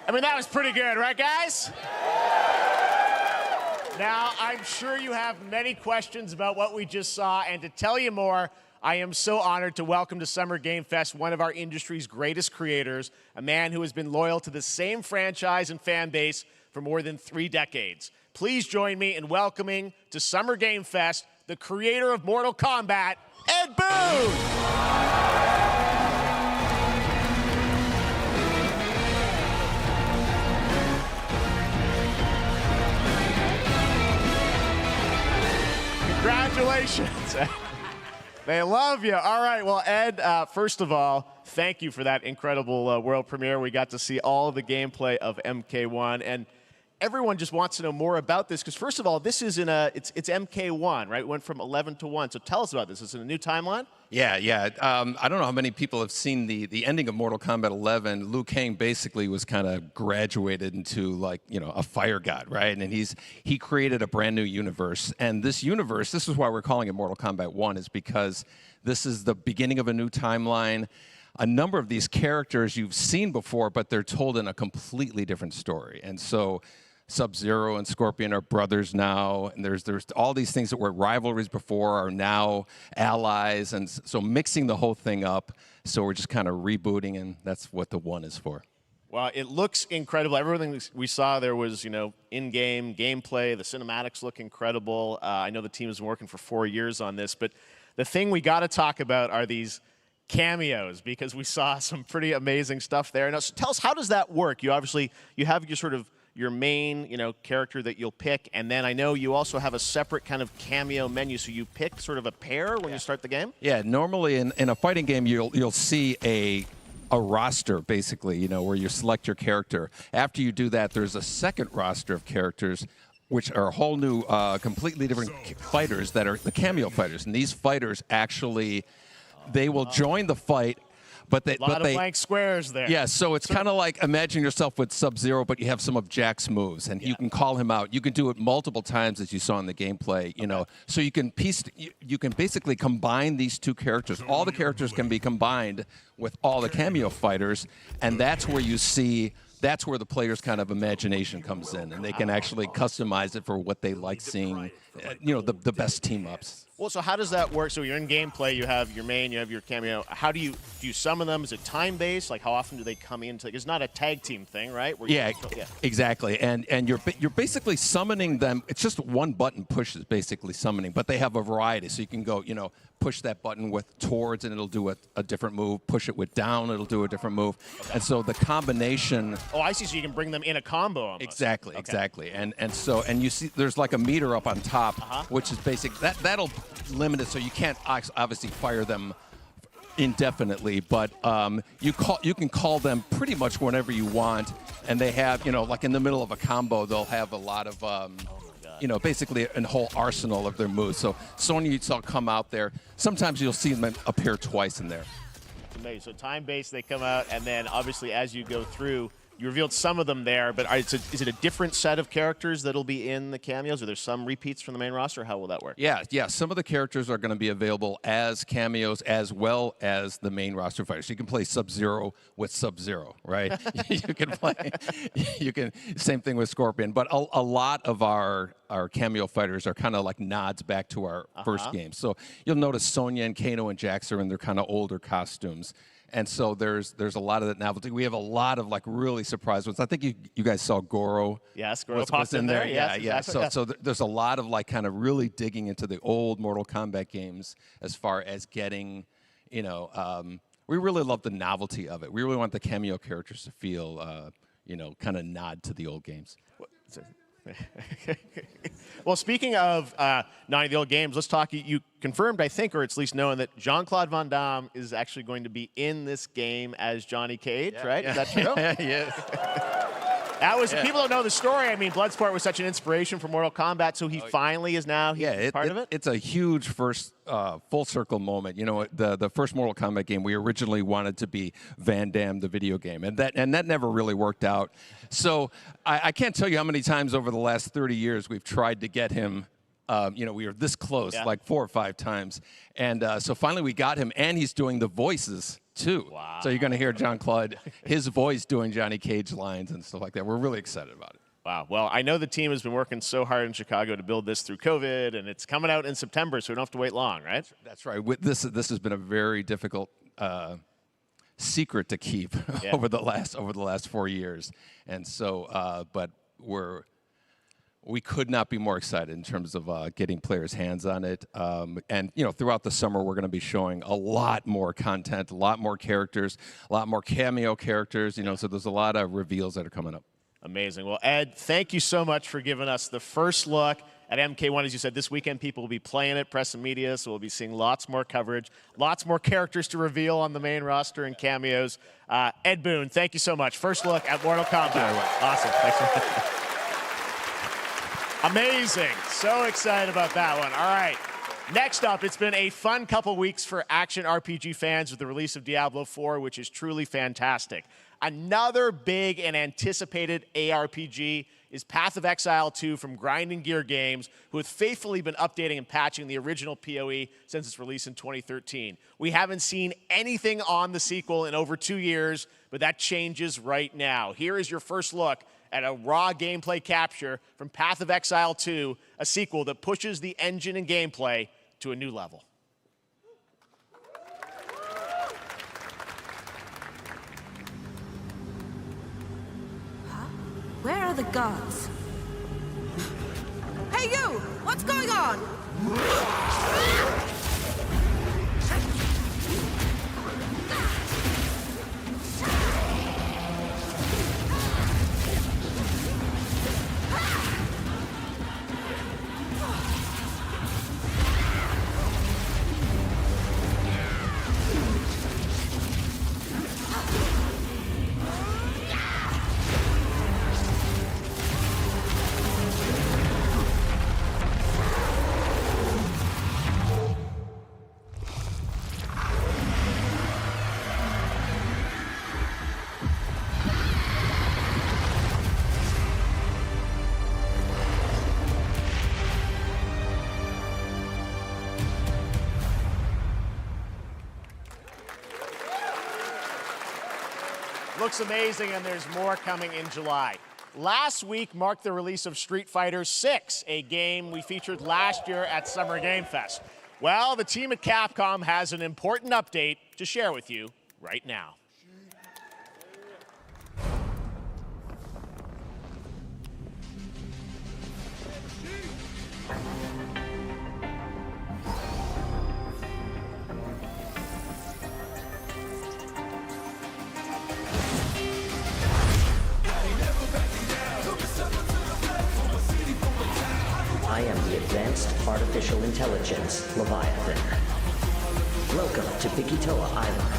I mean, that was pretty good, right, guys? Now, I'm sure you have many questions about what we just saw, and to tell you more, I am so honored to welcome to Summer Game Fest one of our industry's greatest creators, a man who has been loyal to the same franchise and fan base for more than 3 decades. Please join me in welcoming to Summer Game Fest the creator of Mortal Kombat, Ed Boon! Congratulations. They love you. All right, well, Ed, first of all, thank you for that incredible world premiere. We got to see all the gameplay of MK1, and everyone just wants to know more about this, because first of all, this is it's MK1, right? It went from 11 to 1, so tell us about this. Is it a new timeline? Yeah. I don't know how many people have seen the ending of Mortal Kombat 11. Liu Kang basically was kind of graduated into, like, you know, a fire god, right? And he created a brand new universe. And this universe, this is why we're calling it Mortal Kombat 1, is because this is the beginning of a new timeline. A number of these characters you've seen before, but they're told in a completely different story. And so Sub-Zero and Scorpion are brothers now, and there's all these things that were rivalries before are now allies, and so mixing the whole thing up. So we're just kind of rebooting, and that's what the 1 is for. Well, it looks incredible. Everything we saw there was, you know, in-game gameplay. The cinematics look incredible. I know the team has been working for 4 years on this, but the thing we got to talk about are these cameos, because we saw some pretty amazing stuff there. Now, so tell us, how does that work? You have your main, you know, character that you'll pick, and then I know you also have a separate kind of cameo menu, so you pick sort of a pair when you start the game? Yeah, normally in a fighting game, you'll see a roster, basically, you know, where you select your character. After you do that, there's a second roster of characters, which are a whole new, completely different fighters that are the cameo fighters. And these fighters actually, they will join the fight. But a lot of blank squares there. Yeah, so it's kind of like, imagine yourself with Sub-Zero, but you have some of Jack's moves, and you can call him out. You can do it multiple times, as you saw in the gameplay. You know, so you can basically combine these two characters. All the characters can be combined with all the cameo fighters, and that's where you see. That's where the player's kind of imagination comes in, and they can actually customize it for what they like seeing, you know, the best team-ups. Well, so how does that work? So you're in gameplay, you have your main, you have your cameo. How do you summon them? Is it time-based? Like, how often do they come in? It's not a tag team thing, right? Exactly. And you're basically summoning them. It's just one button push is basically summoning, but they have a variety. So you can go, you know, push that button with towards, and it'll do a different move. Push it with down, it'll do a different move. And so the combination. Oh, I see. So you can bring them in a combo almost. Exactly. And you see there's like a meter up on top, which is basic. That'll limit it, so you can't obviously fire them indefinitely, but you can call them pretty much whenever you want, and they have, you know, like in the middle of a combo, they'll have a lot of you know, basically a whole arsenal of their moves. So Sonya, you saw come out there. Sometimes you'll see them appear twice in there. Amazing. So time-based, they come out, and then obviously as you go through, you revealed some of them there, but is it a different set of characters that'll be in the cameos? Are there some repeats from the main roster? How will that work? Yeah. Some of the characters are going to be available as cameos as well as the main roster fighters. You can play Sub-Zero with Sub-Zero, right? Same thing with Scorpion. But a lot of our cameo fighters are kind of like nods back to our first game. So you'll notice Sonya and Kano and Jax are in their kind of older costumes. And so there's a lot of that novelty. We have a lot of like really surprise ones. I think you guys saw Goro. Yes, Goro popped in there. Yeah. Exactly. So there's a lot of like kind of really digging into the old Mortal Kombat games as far as getting, you know, we really love the novelty of it. We really want the cameo characters to feel, you know, kind of nod to the old games. Well, speaking of the old games, let's talk. You confirmed, I think, or it's at least known, that Jean-Claude Van Damme is actually going to be in this game as Johnny Cage, right? Is that true? Yes. That was, people don't know the story. I mean, Bloodsport was such an inspiration for Mortal Kombat, so he finally is now part of it? It's a huge first full circle moment. You know, the first Mortal Kombat game, we originally wanted to be Van Damme, the video game, and that never really worked out. So I can't tell you how many times over the last 30 years we've tried to get him. You know, we were this close, like 4 or 5 times. And so finally we got him, and he's doing the voices too. Wow. So you're going to hear Jean-Claude, his voice doing Johnny Cage lines and stuff like that. We're really excited about it. Wow. Well, I know the team has been working so hard in Chicago to build this through COVID, and it's coming out in September, so we don't have to wait long, right? That's right. This has been a very difficult secret to keep over the last 4 years, and so but we could not be more excited in terms of getting players' hands on it. And throughout the summer, we're going to be showing a lot more content, a lot more characters, a lot more cameo characters. So there's a lot of reveals that are coming up. Amazing. Well, Ed, thank you so much for giving us the first look at MK1. As you said, this weekend people will be playing it, press and media, so we'll be seeing lots more coverage, lots more characters to reveal on the main roster and cameos. Ed Boon, thank you so much. First look at Mortal Kombat. Awesome. Thanks so much. Amazing. So excited about that one. All right. Next up, it's been a fun couple weeks for action RPG fans with the release of Diablo 4, which is truly fantastic. Another big and anticipated ARPG is Path of Exile 2 from Grinding Gear Games, who have faithfully been updating and patching the original PoE since its release in 2013. We haven't seen anything on the sequel in over 2 years, but that changes right now. Here is your first look at a raw gameplay capture from Path of Exile 2, a sequel that pushes the engine and gameplay to a new level. Where are the gods? Hey you! What's going on? Looks amazing, and there's more coming in July. Last week marked the release of Street Fighter VI, a game we featured last year at Summer Game Fest. Well, the team at Capcom has an important update to share with you right now. I am the Advanced Artificial Intelligence, Leviathan. Welcome to Bikitoa Island.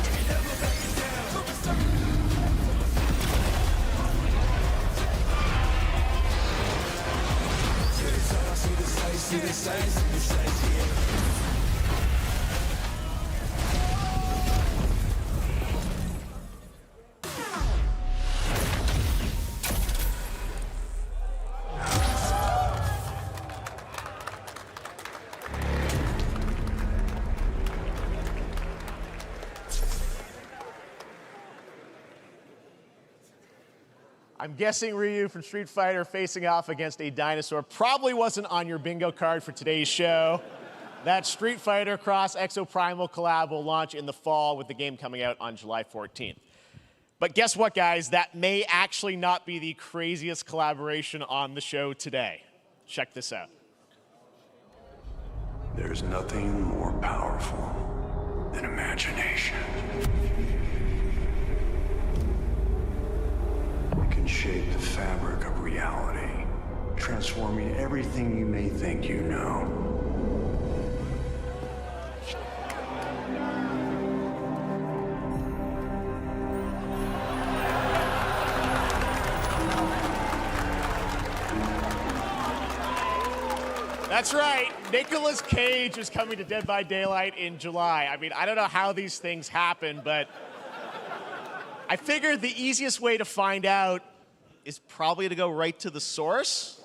I'm guessing Ryu from Street Fighter facing off against a dinosaur probably wasn't on your bingo card for today's show. That Street Fighter Cross Exoprimal collab will launch in the fall, with the game coming out on July 14th. But guess what, guys? That may actually not be the craziest collaboration on the show today. Check this out. There's nothing more powerful than imagination. It can shape the fabric of reality, transforming everything you may think you know. That's right. Nicolas Cage is coming to Dead by Daylight in July. I mean, I don't know how these things happen, but I figured the easiest way to find out is probably to go right to the source.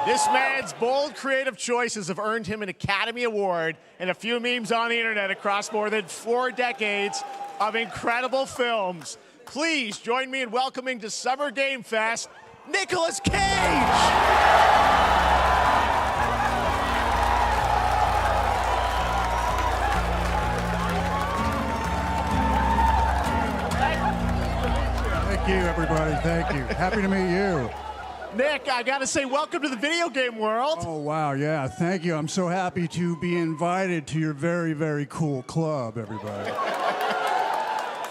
This man's bold creative choices have earned him an Academy Award and a few memes on the internet across more than 4 decades of incredible films. Please join me in welcoming to Summer Game Fest, Nicolas Cage! Thank you, everybody. Thank you. Happy to meet you. Nick, I gotta say, welcome to the video game world. Oh, wow. Yeah, thank you. I'm so happy to be invited to your very, very cool club, everybody.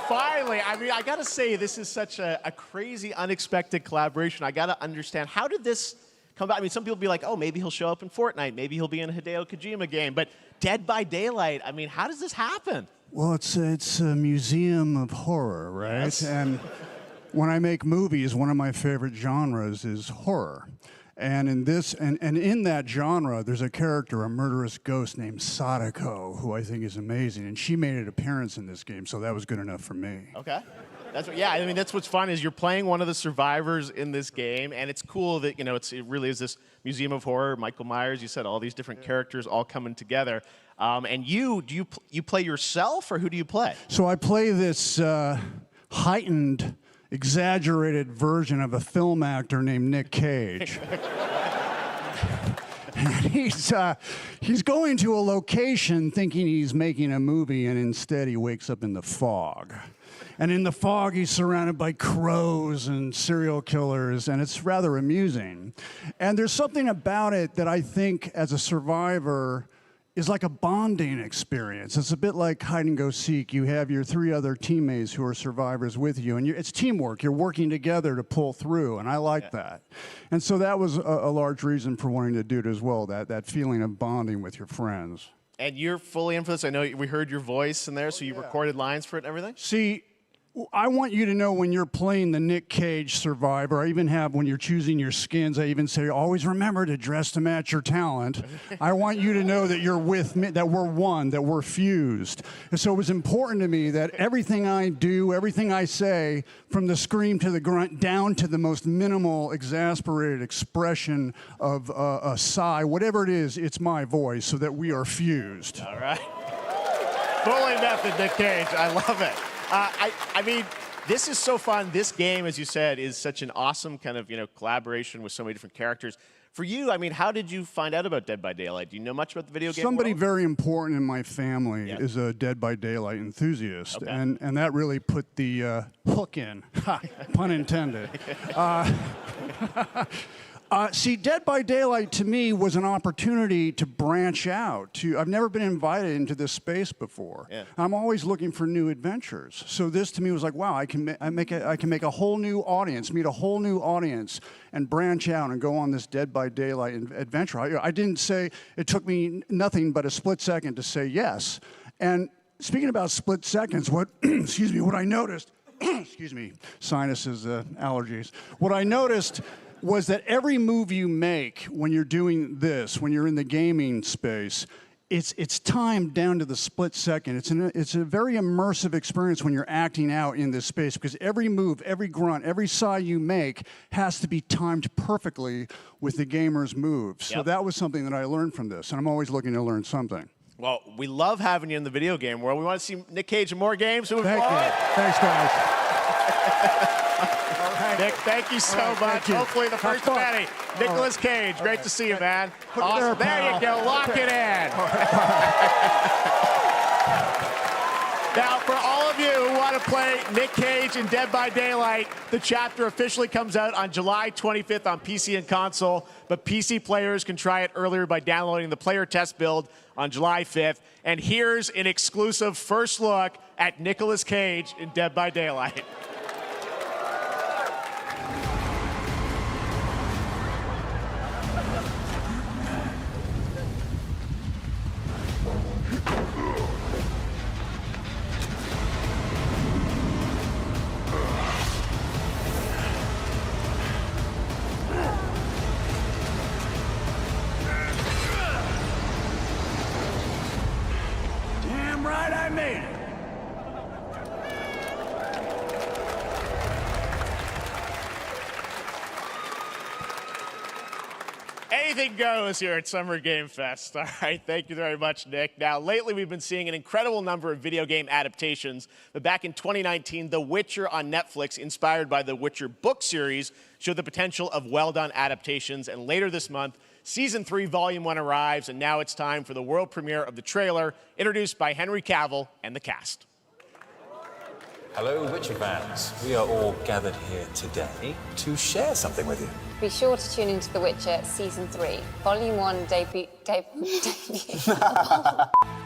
Finally, I mean, I gotta say, this is such a crazy, unexpected collaboration. I gotta understand, how did this come about? I mean, some people be like, oh, maybe he'll show up in Fortnite. Maybe he'll be in a Hideo Kojima game. But Dead by Daylight, I mean, how does this happen? Well, it's a museum of horror, right? Yes. And when I make movies, one of my favorite genres is horror. And in this, and in that genre, there's a character, a murderous ghost named Sadako, who I think is amazing. And she made an appearance in this game, so that was good enough for me. Okay. That's what, yeah, I mean, that's what's fun is you're playing one of the survivors in this game, and it's cool that, you know, it really is this museum of horror. Michael Myers, you said all these different characters all coming together. And you play yourself, or who do you play? So I play this heightened, exaggerated version of a film actor named Nick Cage. And he's going to a location thinking he's making a movie, and instead he wakes up in the fog. And in the fog, he's surrounded by crows and serial killers, and it's rather amusing. And there's something about it that I think, as a survivor, is like a bonding experience. It's a bit like hide and go seek. You have your 3 other teammates who are survivors with you, and it's teamwork. You're working together to pull through, and I like that. And so that was a large reason for wanting to do it as well, that feeling of bonding with your friends. And you're fully in for this. I know we heard your voice in there, so you recorded lines for it and everything? See, I want you to know when you're playing the Nick Cage survivor, I even have, when you're choosing your skins, I even say, always remember to dress to match your talent. I want you to know that you're with me, that we're one, that we're fused. And so it was important to me that everything I do, everything I say, from the scream to the grunt, down to the most minimal, exasperated expression of a sigh, whatever it is, it's my voice, so that we are fused. All right. Fully method, Nick Cage. I love it. I mean, this is so fun. This game, as you said, is such an awesome kind of, collaboration with so many different characters. For you, I mean, how did you find out about Dead by Daylight? Do you know much about the video game Somebody world? very important in my family is a Dead by Daylight enthusiast, Okay. and that really put the hook in, ha, pun intended. See, Dead by Daylight to me was an opportunity to branch out. I've never been invited into this space before. Yeah. I'm always looking for new adventures. So this to me was like, wow, I can make a whole new audience, meet a whole new audience, and branch out and go on this Dead by Daylight adventure. I didn't say, it took me nothing but a split second to say yes. And speaking about split seconds, excuse me, what I noticed, excuse me, sinuses, allergies. What I noticed was that every move you make when you're doing this, when you're in the gaming space, it's timed down to the split second. It's a very immersive experience when you're acting out in this space, because every move, every grunt, every sigh you make has to be timed perfectly with the gamer's moves. So that was something that I learned from this, and I'm always looking to learn something. Well, we love having you in the video game world. We want to see Nick Cage in more games. Thank you. Thanks, guys. Nick, thank you so much. Hopefully the first of many. Nicolas Cage, great to see you, man. Awesome. There you go. Lock it in. Now, for all of you who want to play Nick Cage in Dead by Daylight, the chapter officially comes out on July 25th on PC and console, but PC players can try it earlier by downloading the player test build on July 5th. And here's an exclusive first look at Nicolas Cage in Dead by Daylight. Damn right I made it. anything goes here at Summer Game Fest. All right, thank you very much, Nick. Now, lately we've been seeing an incredible number of video game adaptations, but back in 2019, The Witcher on Netflix, inspired by the Witcher book series, showed the potential of well-done adaptations, and later this month, Season 3, Volume 1 arrives, and now it's time for the world premiere of the trailer, introduced by Henry Cavill and the cast. Hello, Witcher fans. We are all gathered here today to share something with you. Be sure to tune into The Witcher Season 3. Volume 1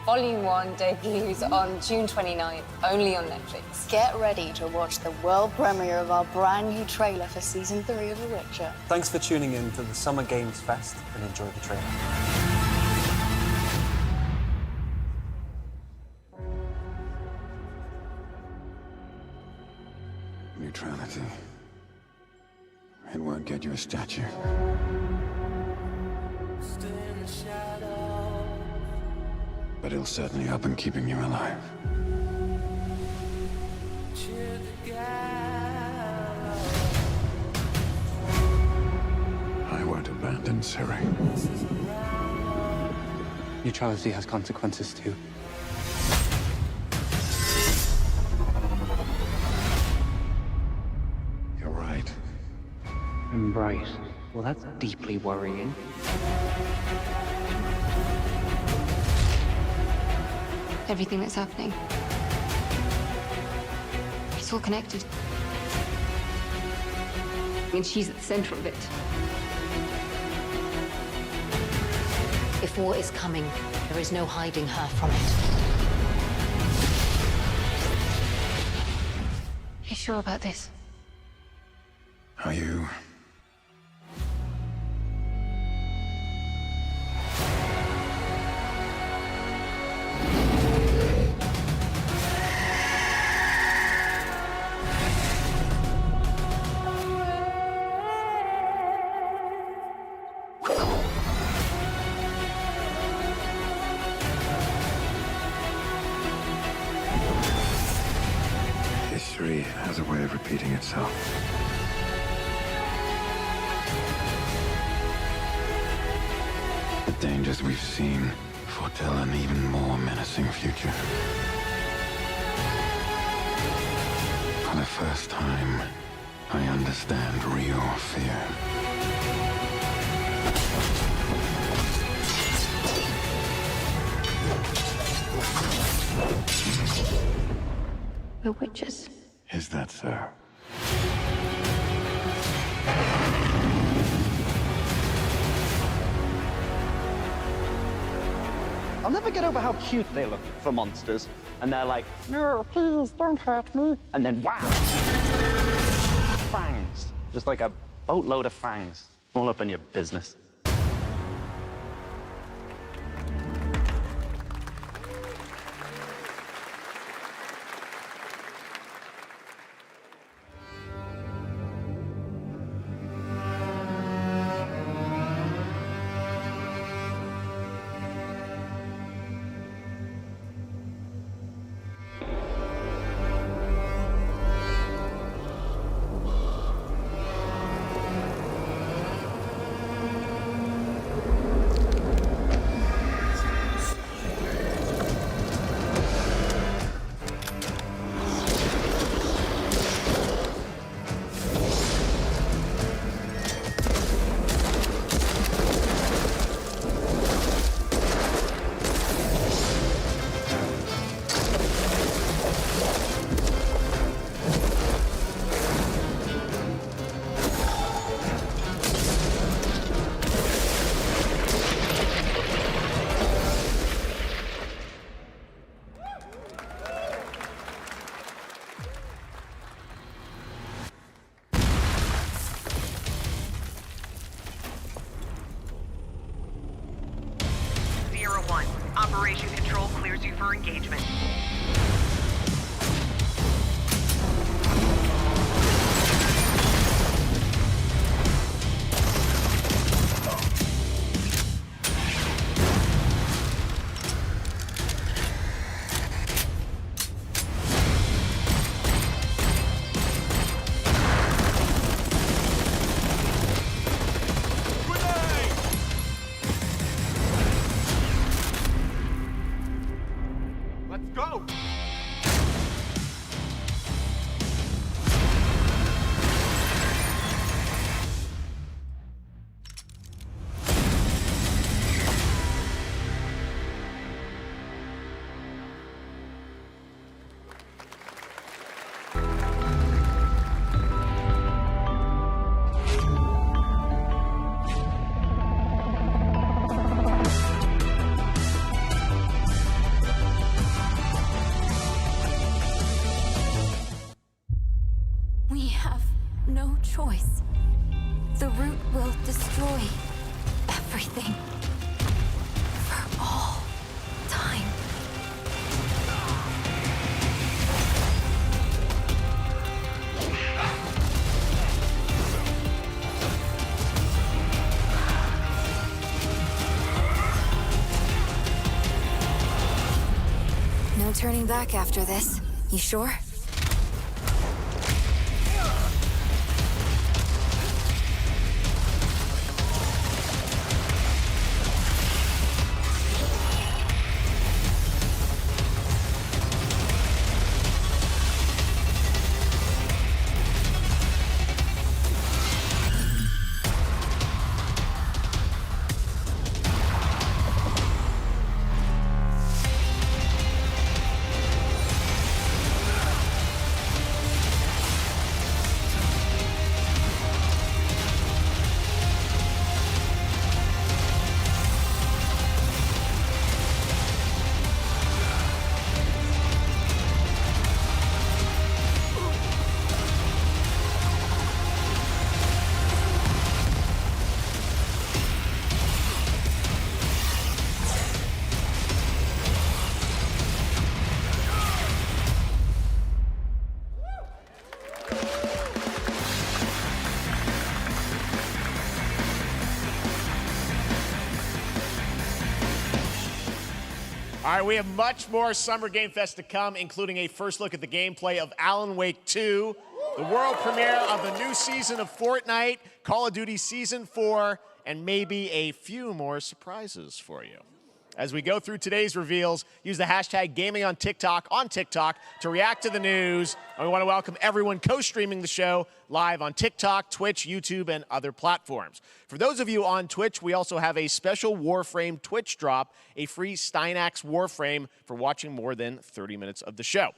Volume 1 debuts on June 29th, only on Netflix. Get ready to watch the world premiere of our brand new trailer for Season 3 of The Witcher. Thanks for tuning in to the Summer Games Fest and enjoy the trailer. Neutrality. It won't get you a statue. But it'll certainly help in keeping you alive. I won't abandon Ciri. Neutrality has consequences too. You're right. Right. Well, that's deeply worrying. Everything that's happening, it's all connected. And she's at the center of it. If war is coming, there is no hiding her from it. You sure about this? Are you? History has a way of repeating itself. The dangers we've seen foretell an even more menacing future. For the first time, I understand real fear. We're witches. Is that so? I'll never get over how cute they look for monsters. And they're like, no, please don't hurt me. And then, wow! Fangs. Just like a boatload of fangs. All up in your business. Operation Control clears you for engagement. Let's go! We have no choice. The root will destroy everything. For all time. No turning back after this. You sure? All right, we have much more Summer Game Fest to come, including a first look at the gameplay of Alan Wake 2, the world premiere of the new season of Fortnite, Call of Duty Season 4, and maybe a few more surprises for you. As we go through today's reveals, use the hashtag gaming on TikTok to react to the news. And we want to welcome everyone co-streaming the show live on TikTok, Twitch, YouTube, and other platforms. For those of you on Twitch, we also have a special Warframe Twitch drop, a free Steinax Warframe for watching more than 30 minutes of the show.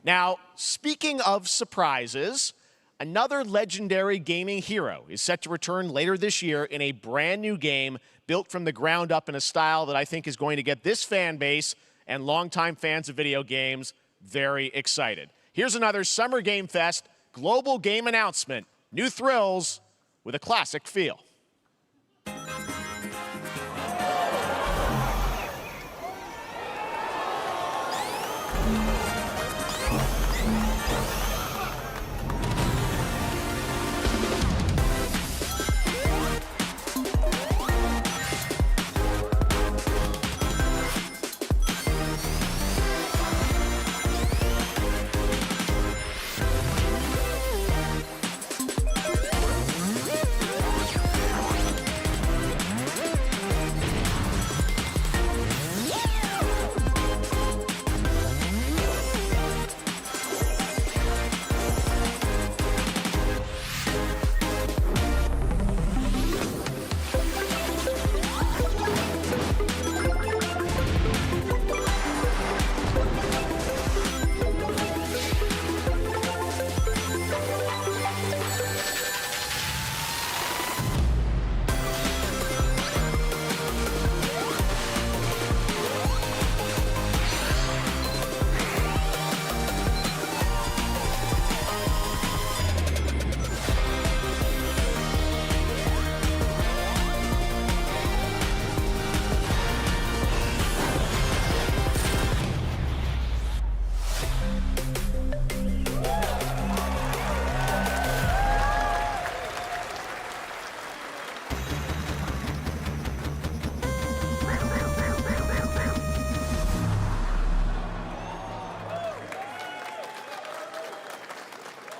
Now, speaking of surprises, another legendary gaming hero is set to return later this year in a brand new game built from the ground up in a style that I think is going to get this fan base and longtime fans of video games very excited. Here's another Summer Game Fest global game announcement. New thrills with a classic feel.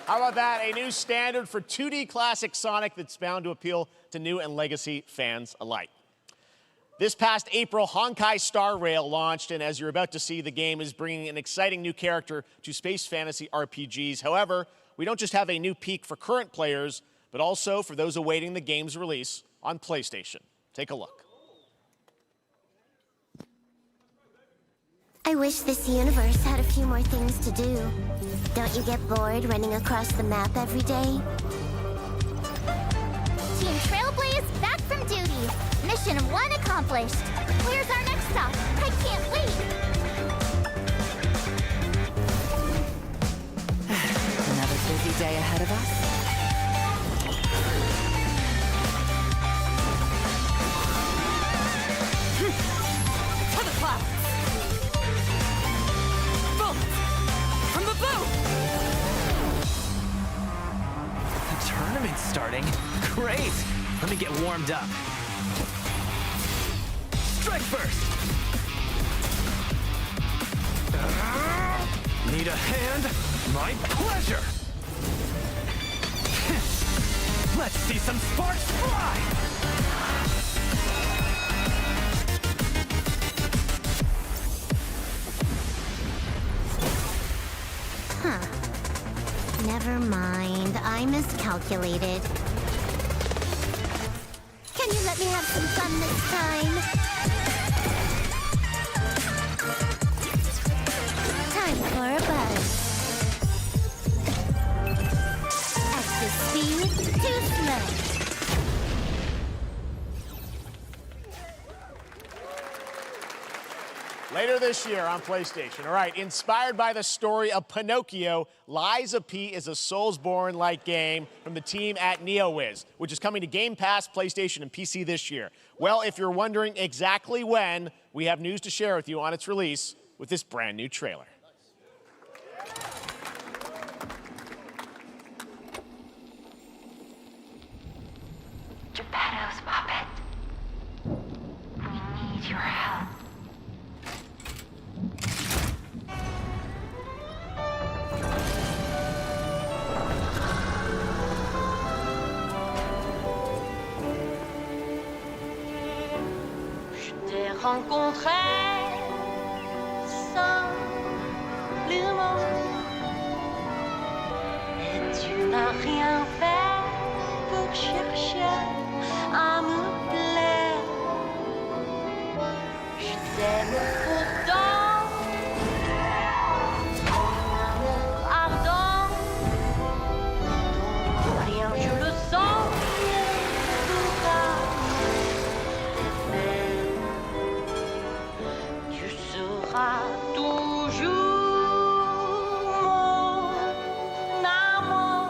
How about that? A new standard for 2D classic Sonic that's bound to appeal to new and legacy fans alike. This past April, Honkai Star Rail launched, and as you're about to see, the game is bringing an exciting new character to space fantasy RPGs. However, we don't just have a new peak for current players, but also for those awaiting the game's release on PlayStation. Take a look. I wish this universe had a few more things to do. Don't you get bored running across the map every day? Team Trailblaze, back from duty. Mission 1 accomplished. Where's our next stop? I can't wait. Another busy day ahead of us. To the clouds! Boom! From the boat! The tournament's starting. Great! Let me get warmed up. Strike first! Need a hand? My pleasure! Let's see some sparks fly! Huh. Never mind. I miscalculated. Can you let me have some fun this time? Time for a buzz. Extra speed, too slow. Later this year on PlayStation. All right, inspired by the story of Pinocchio, Lies of P is a Soulsborne-like game from the team at NeoWiz, which is coming to Game Pass, PlayStation, and PC this year. Well, if you're wondering exactly when, we have news to share with you on its release with this brand new trailer. Geppetto's puppet. We need your help. Je t'ai rencontré simplement et tu n'as rien fait pour chercher à me plaire. Je t'aime pourtant, ton amour ardent, ton rien je le sens, tu seras toujours mon amour.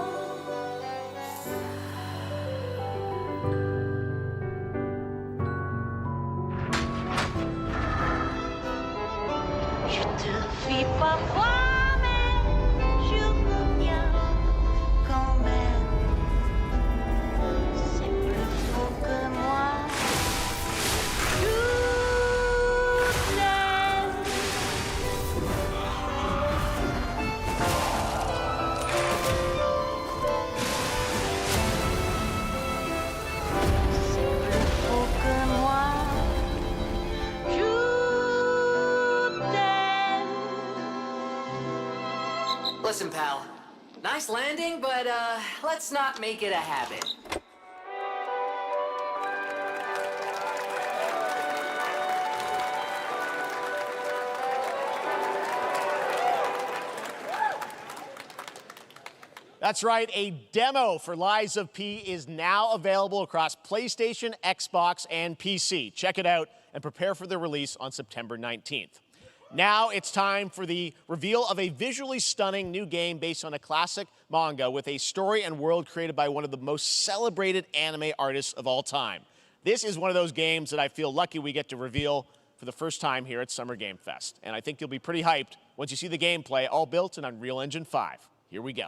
Je te fuis parfois, mais je reviens quand même. C'est plus fort que moi. Listen, pal. Nice landing, but let's not make it a habit. That's right, a demo for Lies of P is now available across PlayStation, Xbox, and PC. Check it out and prepare for the release on September 19th. Now it's time for the reveal of a visually stunning new game based on a classic manga with a story and world created by one of the most celebrated anime artists of all time. This is one of those games that I feel lucky we get to reveal for the first time here at Summer Game Fest. And I think you'll be pretty hyped once you see the gameplay, all built in Unreal Engine 5. Here we go.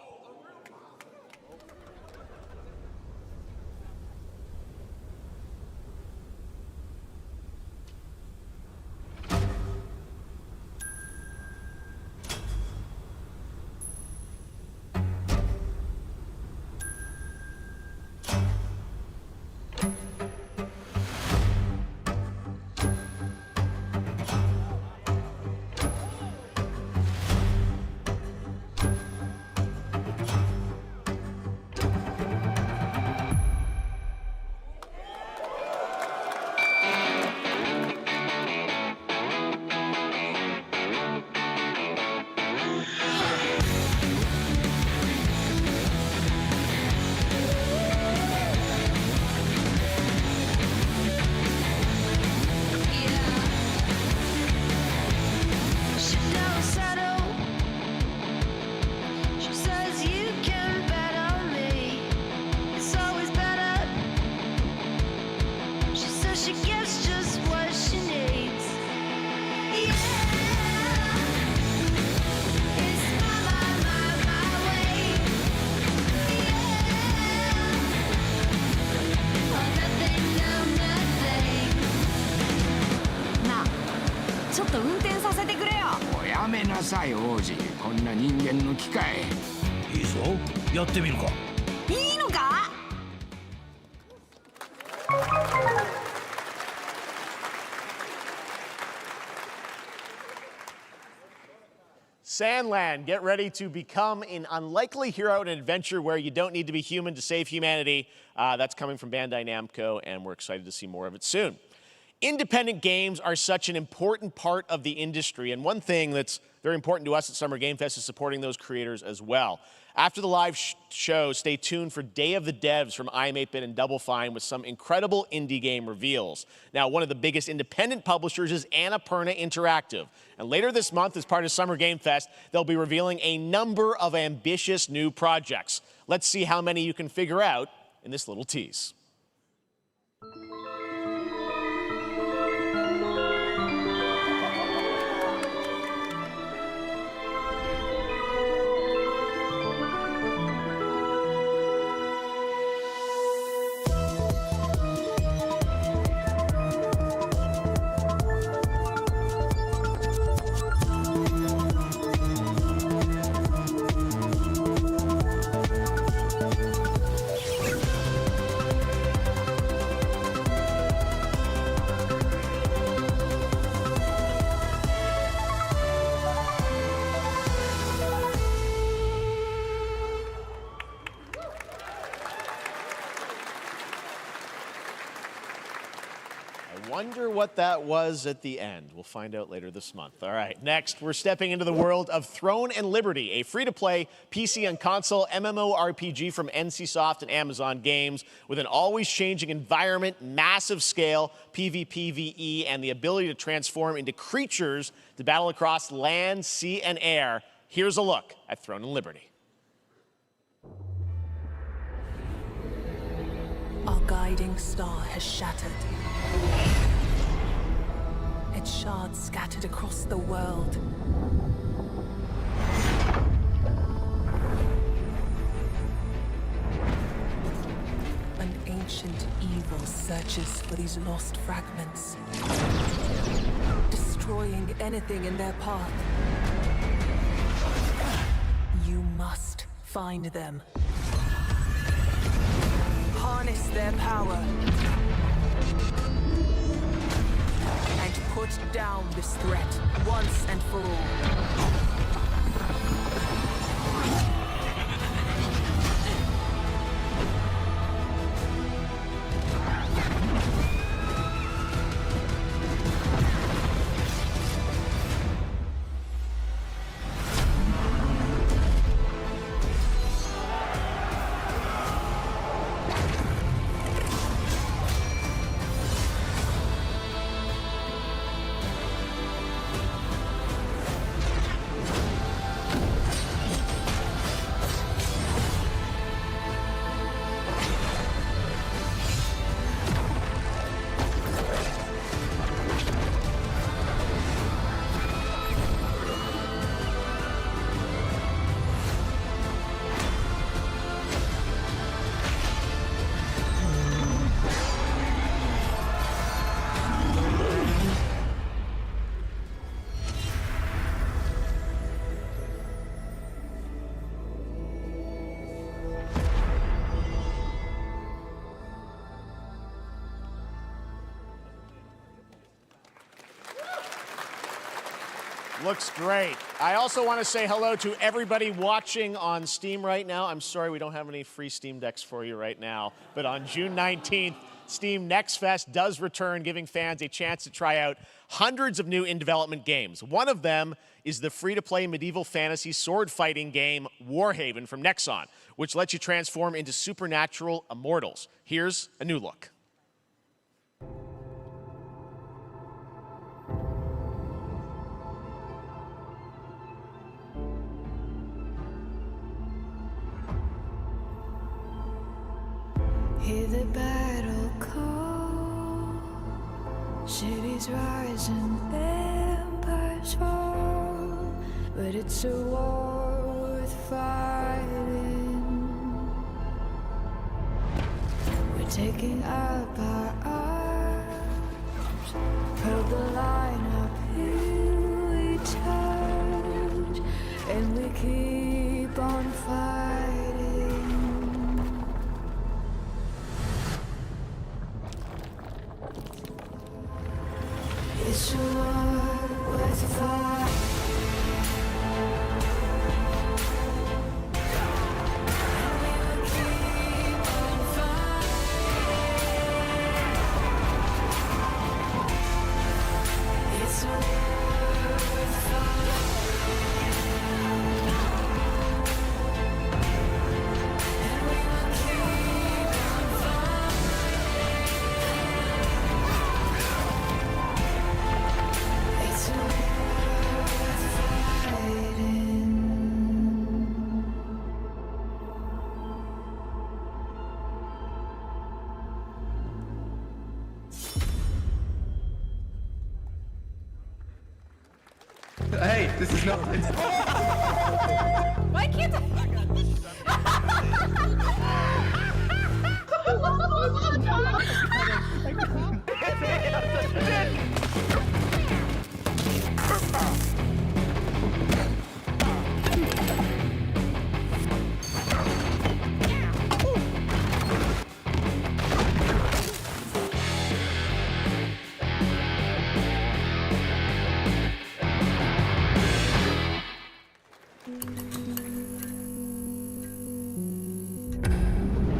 せてくれよ。おやめなさい王子、こんな人間の機械。いいぞ、やってみるか。いいのか。Sandland, get ready to become an unlikely hero in an adventure where you don't need to be human to save humanity. That's coming from Bandai Namco, and we're excited to see more of it soon. Independent games are such an important part of the industry, and one thing that's very important to us at Summer Game Fest is supporting those creators as well. After the live show, stay tuned for Day of the Devs from I'm8bit and Double Fine with some incredible indie game reveals. Now, one of the biggest independent publishers is Annapurna Interactive. And later this month, as part of Summer Game Fest, they'll be revealing a number of ambitious new projects. Let's see how many you can figure out in this little tease. Wonder what that was at the end. We'll find out later this month. All right, next, we're stepping into the world of Throne and Liberty, a free-to-play PC and console MMORPG from NCSoft and Amazon Games with an always-changing environment, massive scale, PvPvE, and the ability to transform into creatures to battle across land, sea, and air. Here's a look at Throne and Liberty. Our guiding star has shattered. Its shards scattered across the world. An ancient evil searches for these lost fragments, destroying anything in their path. You must find them. Harness their power. And put down this threat once and for all. Looks great. I also want to say hello to everybody watching on Steam right now. I'm sorry we don't have any free Steam Decks for you right now, but on June 19th, Steam Next Fest does return, giving fans a chance to try out hundreds of new in-development games. One of them is the free-to-play medieval fantasy sword-fighting game Warhaven from Nexon, which lets you transform into supernatural immortals. Here's a new look. Hear the battle call, cities rise and empires fall, but it's a war worth fighting. We're taking up our arms, held the line uphill, we and we keep on fighting. It's a war worth fighting. Hey, this is not. Why can't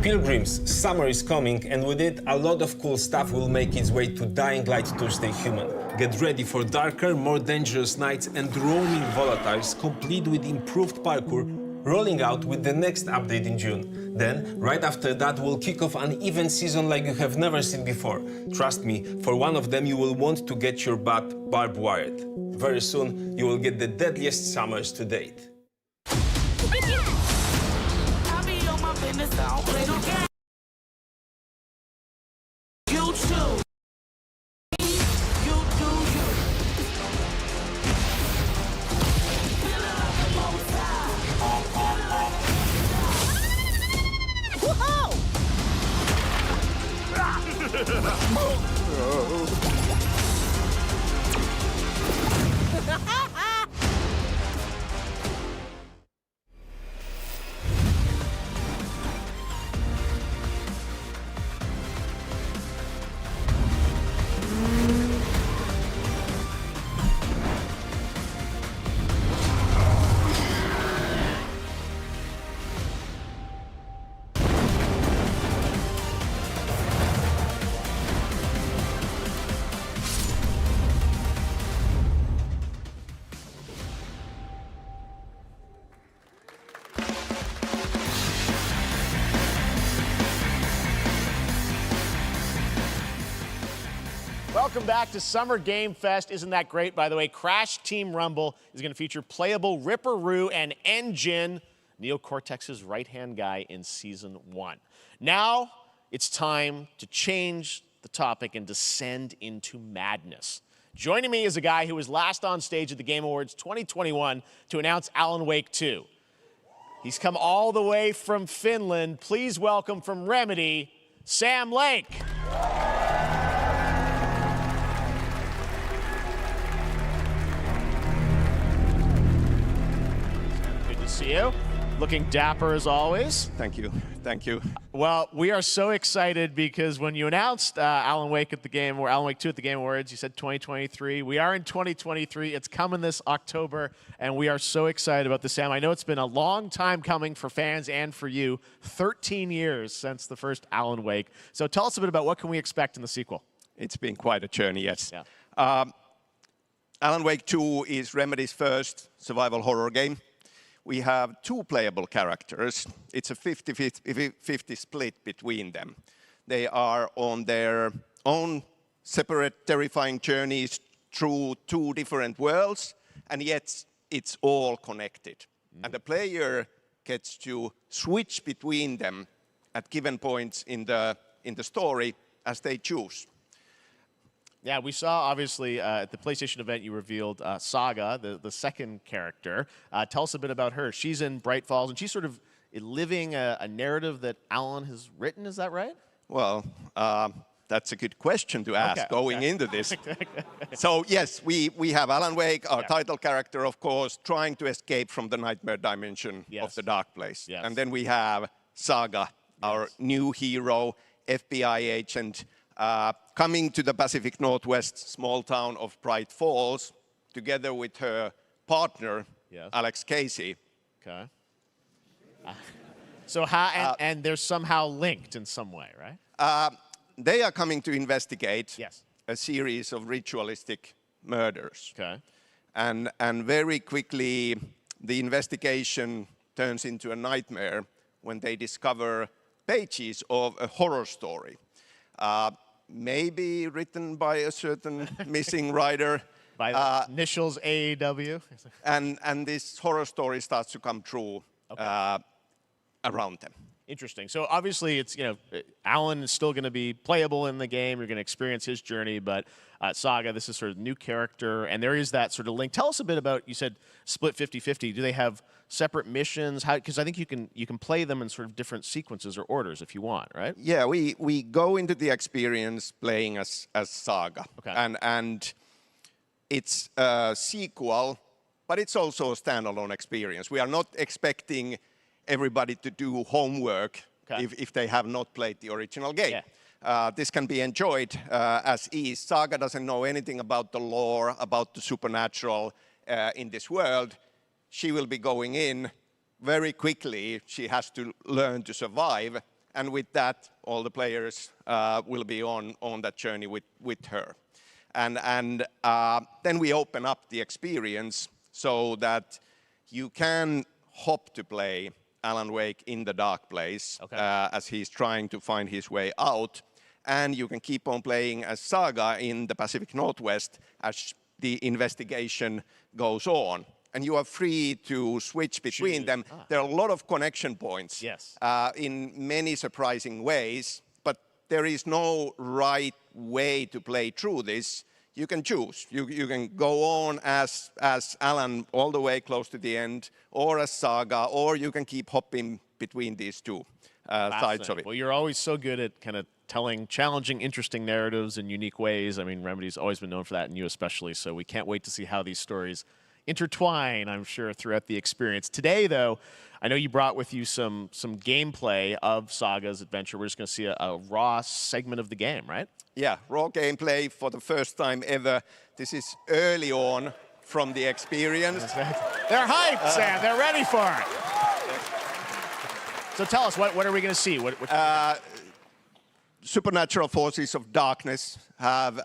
Pilgrims, summer is coming, and with it, a lot of cool stuff will make its way to Dying Light Tuesday Human. Get ready for darker, more dangerous nights and roaming volatiles, complete with improved parkour, rolling out with the next update in June. Then, right after that, we'll kick off an event season like you have never seen before. Trust me, for one of them, you will want to get your butt barbed wired. Very soon, you will get the deadliest summers to date. You too. You do you. Welcome back to Summer Game Fest. Isn't that great? By the way, Crash Team Rumble is going to feature playable Ripperoo and Engine, Neo Cortex's right-hand guy in Season 1. Now, it's time to change the topic and descend into madness. Joining me is a guy who was last on stage at the Game Awards 2021 to announce Alan Wake 2. He's come all the way from Finland. Please welcome from Remedy, Sam Lake. See you. Looking dapper as always. Thank you. Thank you. Well, we are so excited because when you announced Alan Wake at the Game, or Alan Wake 2 at the Game Awards, you said 2023. We are in 2023. It's coming this October, and we are so excited about this, Sam. I know it's been a long time coming for fans and for you. 13 years since the first Alan Wake. So tell us a bit about what can we expect in the sequel. It's been quite a journey, yes. Yeah. Alan Wake 2 is Remedy's first survival horror game. We have two playable characters. It's a 50-50 split between them. They are on their own separate terrifying journeys through two different worlds, and yet it's all connected. And the player gets to switch between them at given points in the story as they choose. Yeah, we saw, obviously, at the PlayStation event, you revealed Saga, the second character. Tell us a bit about her. She's in Bright Falls, and she's sort of living a narrative that Alan has written. Is that right? Well, That's a good question to ask going into this. So yes, we have Alan Wake, our title character, of course, trying to escape from the nightmare dimension of the dark place. And then we have Saga, our new hero, FBI agent, coming to the Pacific Northwest small town of Bright Falls, together with her partner, Alex Casey. Okay. So how, and they're somehow linked in some way, right? They are coming to investigate a series of ritualistic murders. Okay. And very quickly, the investigation turns into a nightmare when they discover pages of a horror story. Maybe written by a certain missing writer. By the initials AEW. And this horror story starts to come true around them. Interesting. So obviously, it's, you know, Alan is still going to be playable in the game. You're going to experience his journey, but Saga, this is sort of new character, and there is that sort of link. Tell us a bit about, you said split 50-50. Do they have separate missions? Because I think you can play them in sort of different sequences or orders if you want, right? Yeah, we go into the experience playing as Saga, and it's a sequel, but it's also a standalone experience. We are not expecting everybody to do homework if they have not played the original game. This can be enjoyed as is. Saga doesn't know anything about the lore, about the supernatural in this world. She will be going in very quickly. She has to learn to survive. And with that, all the players will be on that journey with her. And then we open up the experience so that you can hop to play Alan Wake in the dark place as he's trying to find his way out. And you can keep on playing as Saga in the Pacific Northwest as the investigation goes on. And you are free to switch between them. There are a lot of connection points in many surprising ways, but there is no right way to play through this. You can choose. You can go on as Alan all the way close to the end, or as Saga, or you can keep hopping between these two sides of it. Well, you're always so good at kind of telling challenging, interesting narratives in unique ways. I mean, Remedy's always been known for that, and you especially, so we can't wait to see how these stories intertwine, I'm sure, throughout the experience. Today, though, I know you brought with you some gameplay of Saga's adventure. We're just going to see a raw segment of the game, right? Yeah, raw gameplay for the first time ever. This is early on from the experience. They're hyped, Sam. They're ready for it. So tell us, what are we going to see? Supernatural forces of darkness have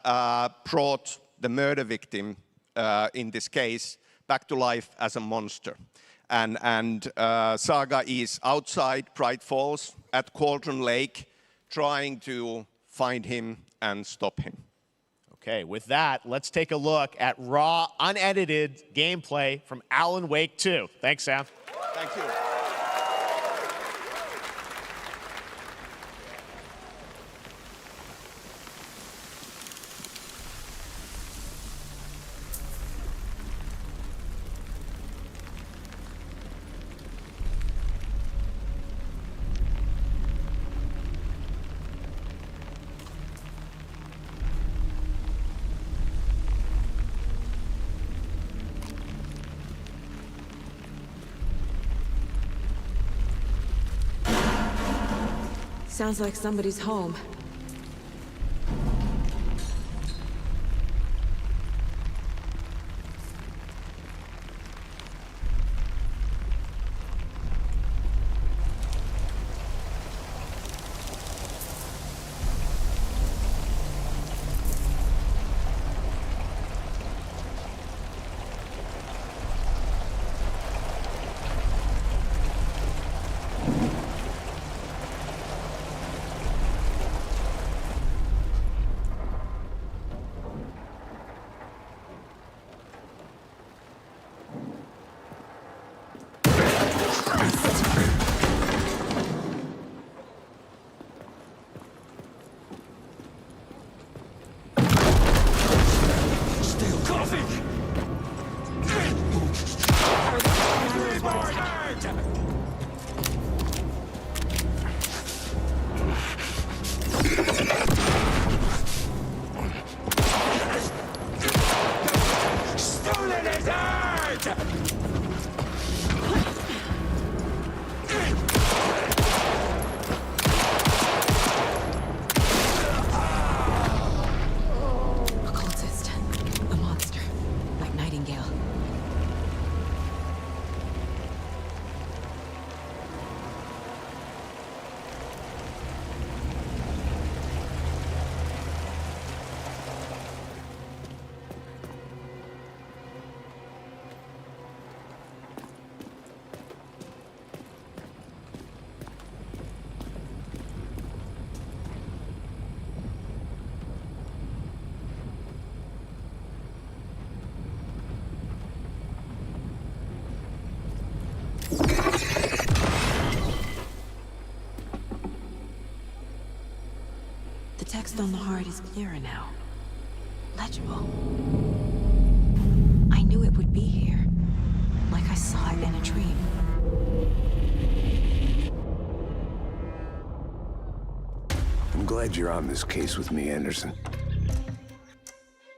brought the murder victim, in this case, back to life as a monster. And Saga is outside Bright Falls at Cauldron Lake, trying to find him and stop him. Okay, with that, let's take a look at raw, unedited gameplay from Alan Wake 2. Thanks, Sam. Thank you. Sounds like somebody's home. Cultist. A monster. Like Nightingale. The text on the heart is clearer now. Legible. I knew it would be here. Like I saw it in a dream. I'm glad you're on this case with me, Anderson.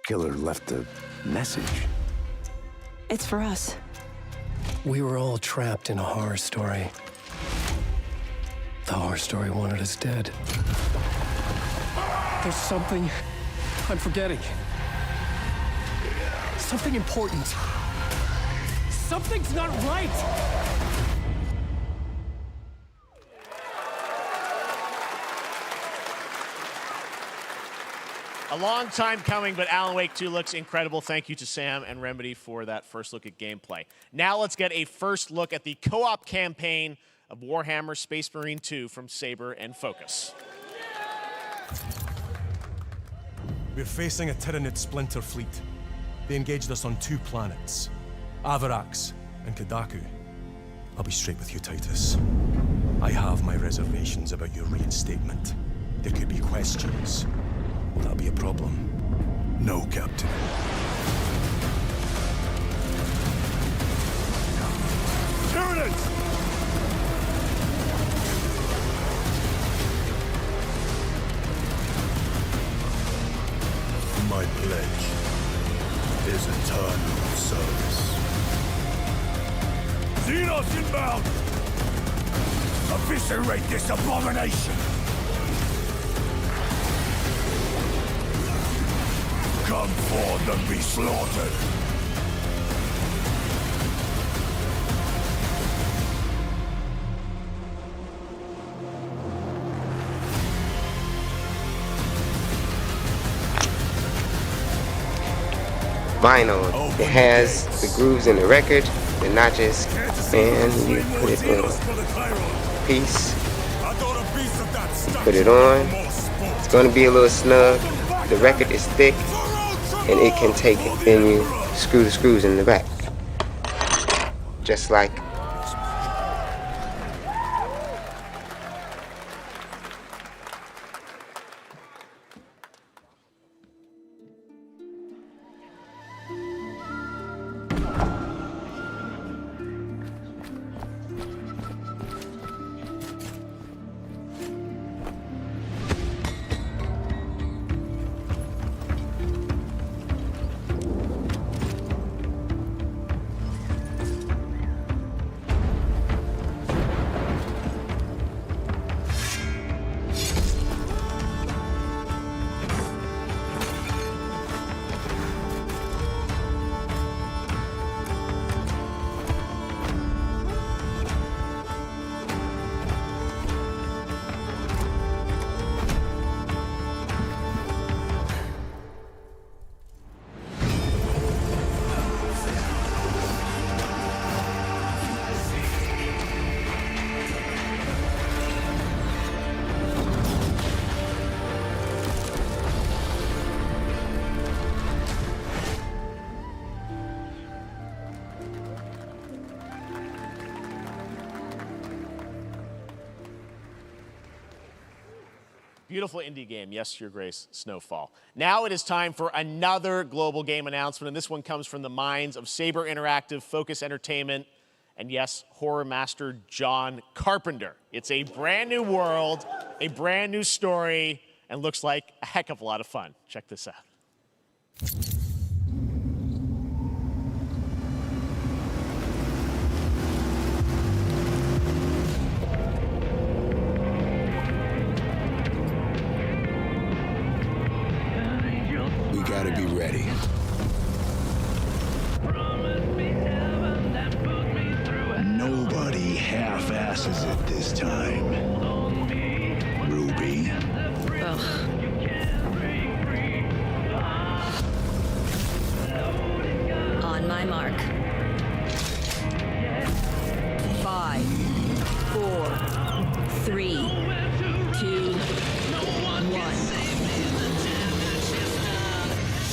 Killer left a message. It's for us. We were all trapped in a horror story. The horror story wanted us dead. There's something I'm forgetting. Something important. Something's not right! A long time coming, but Alan Wake 2 looks incredible. Thank you to Sam and Remedy for that first look at gameplay. Now let's get a first look at the co-op campaign of Warhammer Space Marine 2 from Saber and Focus. We're facing a Tyranid splinter fleet. They engaged us on 2 planets, Avarax and Kadaku. I'll be straight with you, Titus. I have my reservations about your reinstatement. There could be questions. Will that be a problem? No, Captain. Tyranids! My pledge is eternal service. Xenos inbound! Eviscerate this abomination! Come forth and be slaughtered! Vinyl. It has the grooves in the record, the notches, and you put it on a piece. Put it on. It's going to be a little snug. The record is thick, and it can take it. Then you screw the screws in the back, just like. Beautiful indie game, yes, Your Grace, Snowfall. Now it is time for another global game announcement, and this one comes from the minds of Saber Interactive, Focus Entertainment, and yes, horror master John Carpenter. It's a brand new world, a brand new story, and looks like a heck of a lot of fun. Check this out. passes it this time. Ruby. Ugh. On my mark. 5, 4, 3, 2, 1.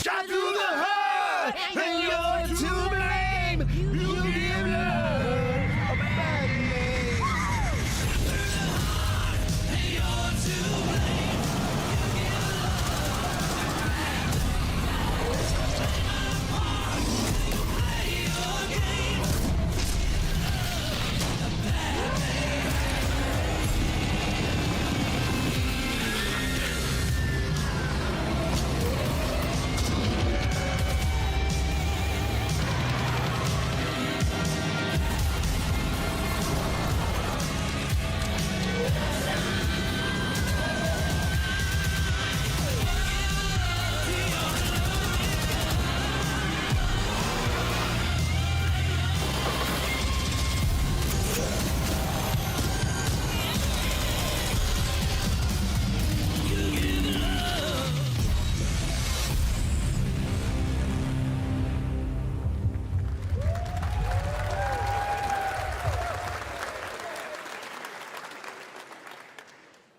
Shot through the heart, and you're to blame. You give love a bad name. And you're to blame.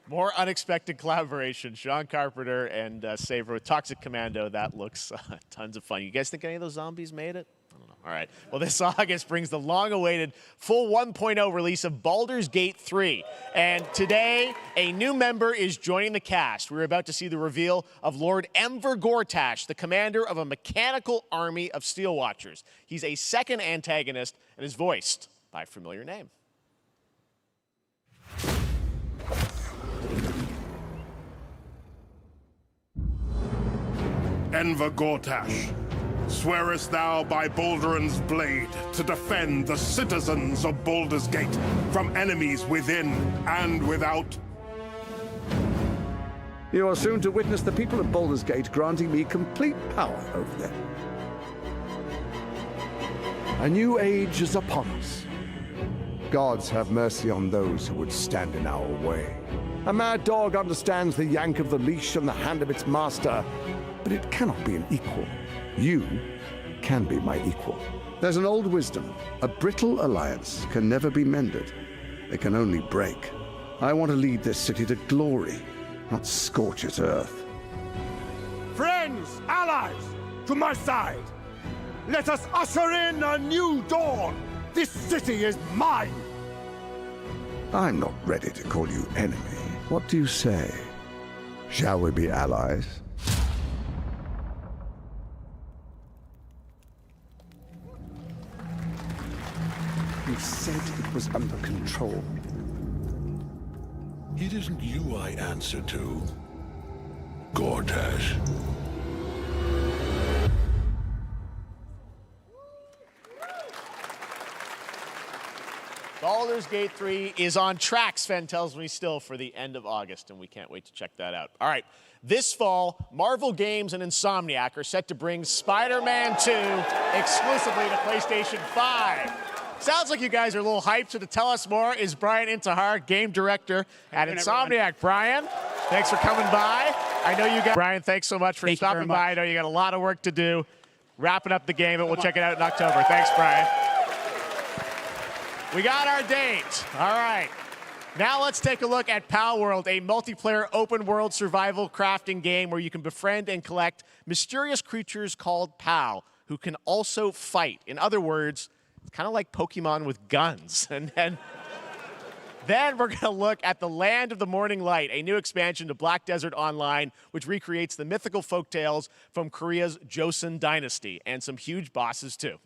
More unexpected collaboration. Sean Carpenter and Saber with Toxic Commando. That looks tons of fun. You guys think any of those zombies made it? I don't know. All right. Well, this August brings the long-awaited full 1.0 release of Baldur's Gate 3. And today, a new member is joining the cast. We're about to see the reveal of Lord Enver Gortash, the commander of a mechanical army of Steel Watchers. He's a second antagonist and is voiced by a familiar name. Enver Gortash, swearest thou by Balduran's blade to defend the citizens of Baldur's Gate from enemies within and without? You are soon to witness the people of Baldur's Gate granting me complete power over them. A new age is upon us. Gods have mercy on those who would stand in our way. A mad dog understands the yank of the leash and the hand of its master, but it cannot be an equal. You can be my equal. There's an old wisdom. A brittle alliance can never be mended. It can only break. I want to lead this city to glory, not scorch its earth. Friends, allies, to my side. Let us usher in a new dawn. This city is mine. I'm not ready to call you enemy. What do you say? Shall we be allies? You said it was under control. It isn't you I answer to, Gortash. Baldur's Gate 3 is on track, Sven tells me, still for the end of August, and we can't wait to check that out. All right, this fall, Marvel Games and Insomniac are set to bring Spider-Man 2 exclusively to PlayStation 5. Sounds like you guys are a little hyped, so to tell us more is Brian Intihar, game director at Insomniac. Brian, thanks for coming by. I know you got Brian, thanks so much for stopping by. I know you got a lot of work to do, wrapping up the game, but we'll check it out in October. Thanks, Brian. We got our date. All right. Now let's take a look at Pal World, a multiplayer open-world survival crafting game where you can befriend and collect mysterious creatures called Pal, who can also fight. In other words, it's kind of like Pokemon with guns. And then we're going to look at the Land of the Morning Light, a new expansion to Black Desert Online, which recreates the mythical folktales from Korea's Joseon dynasty, and some huge bosses too.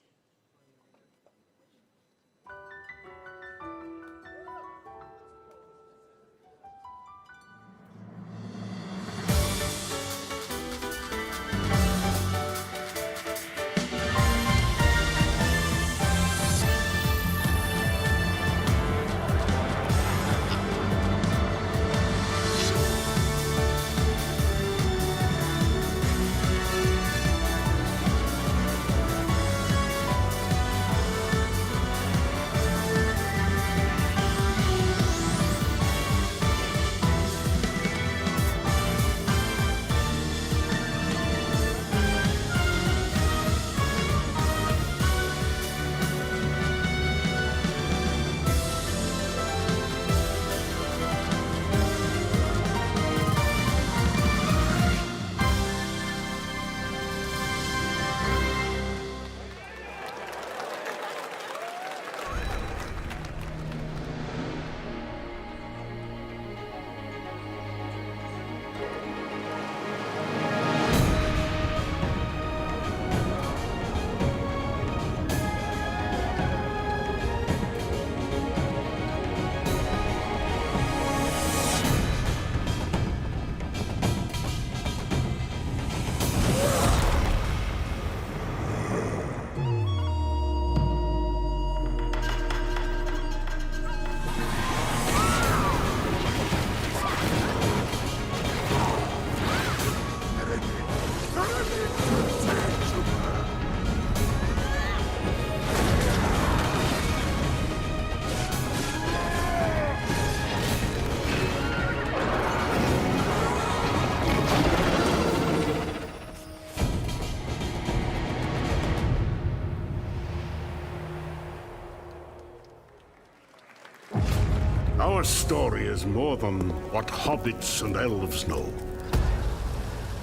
Our story is more than what hobbits and elves know.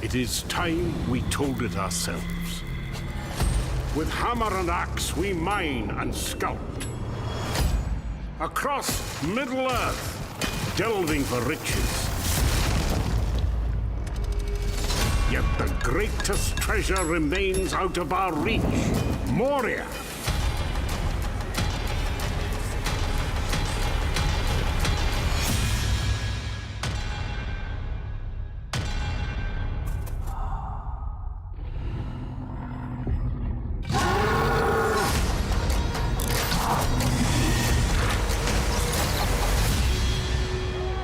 It is time we told it ourselves. With hammer and axe, we mine and sculpt. Across Middle-earth, delving for riches. Yet the greatest treasure remains out of our reach. Moria.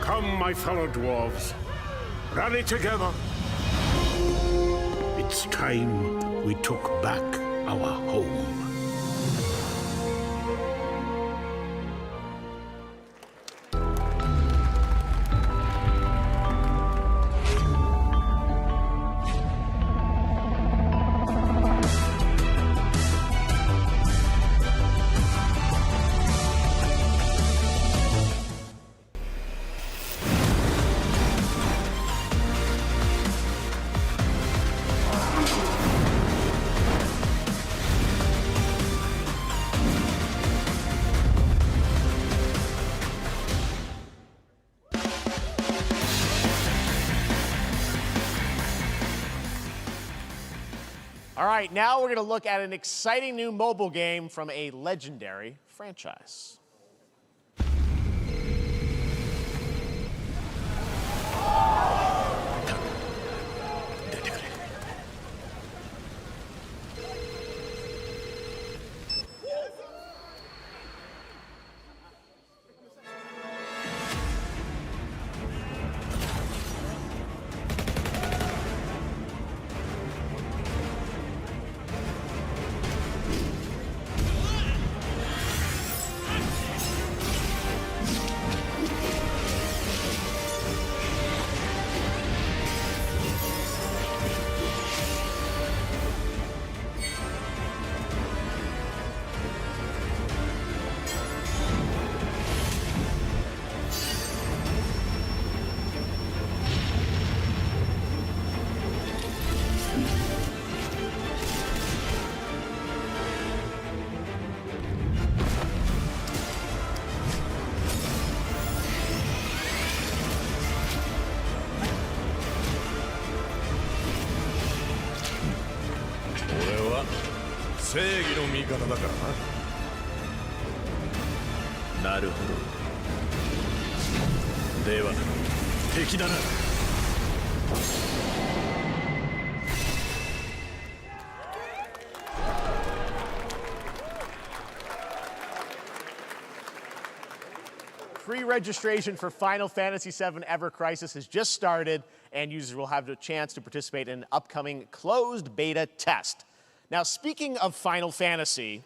Come, my fellow dwarves. Rally together. It's time we took back our home. All right, now we're going to look at an exciting new mobile game from a legendary franchise. Pre-registration for Final Fantasy VII Ever Crisis has just started, and users will have the chance to participate in an upcoming closed beta test. Now, speaking of Final Fantasy...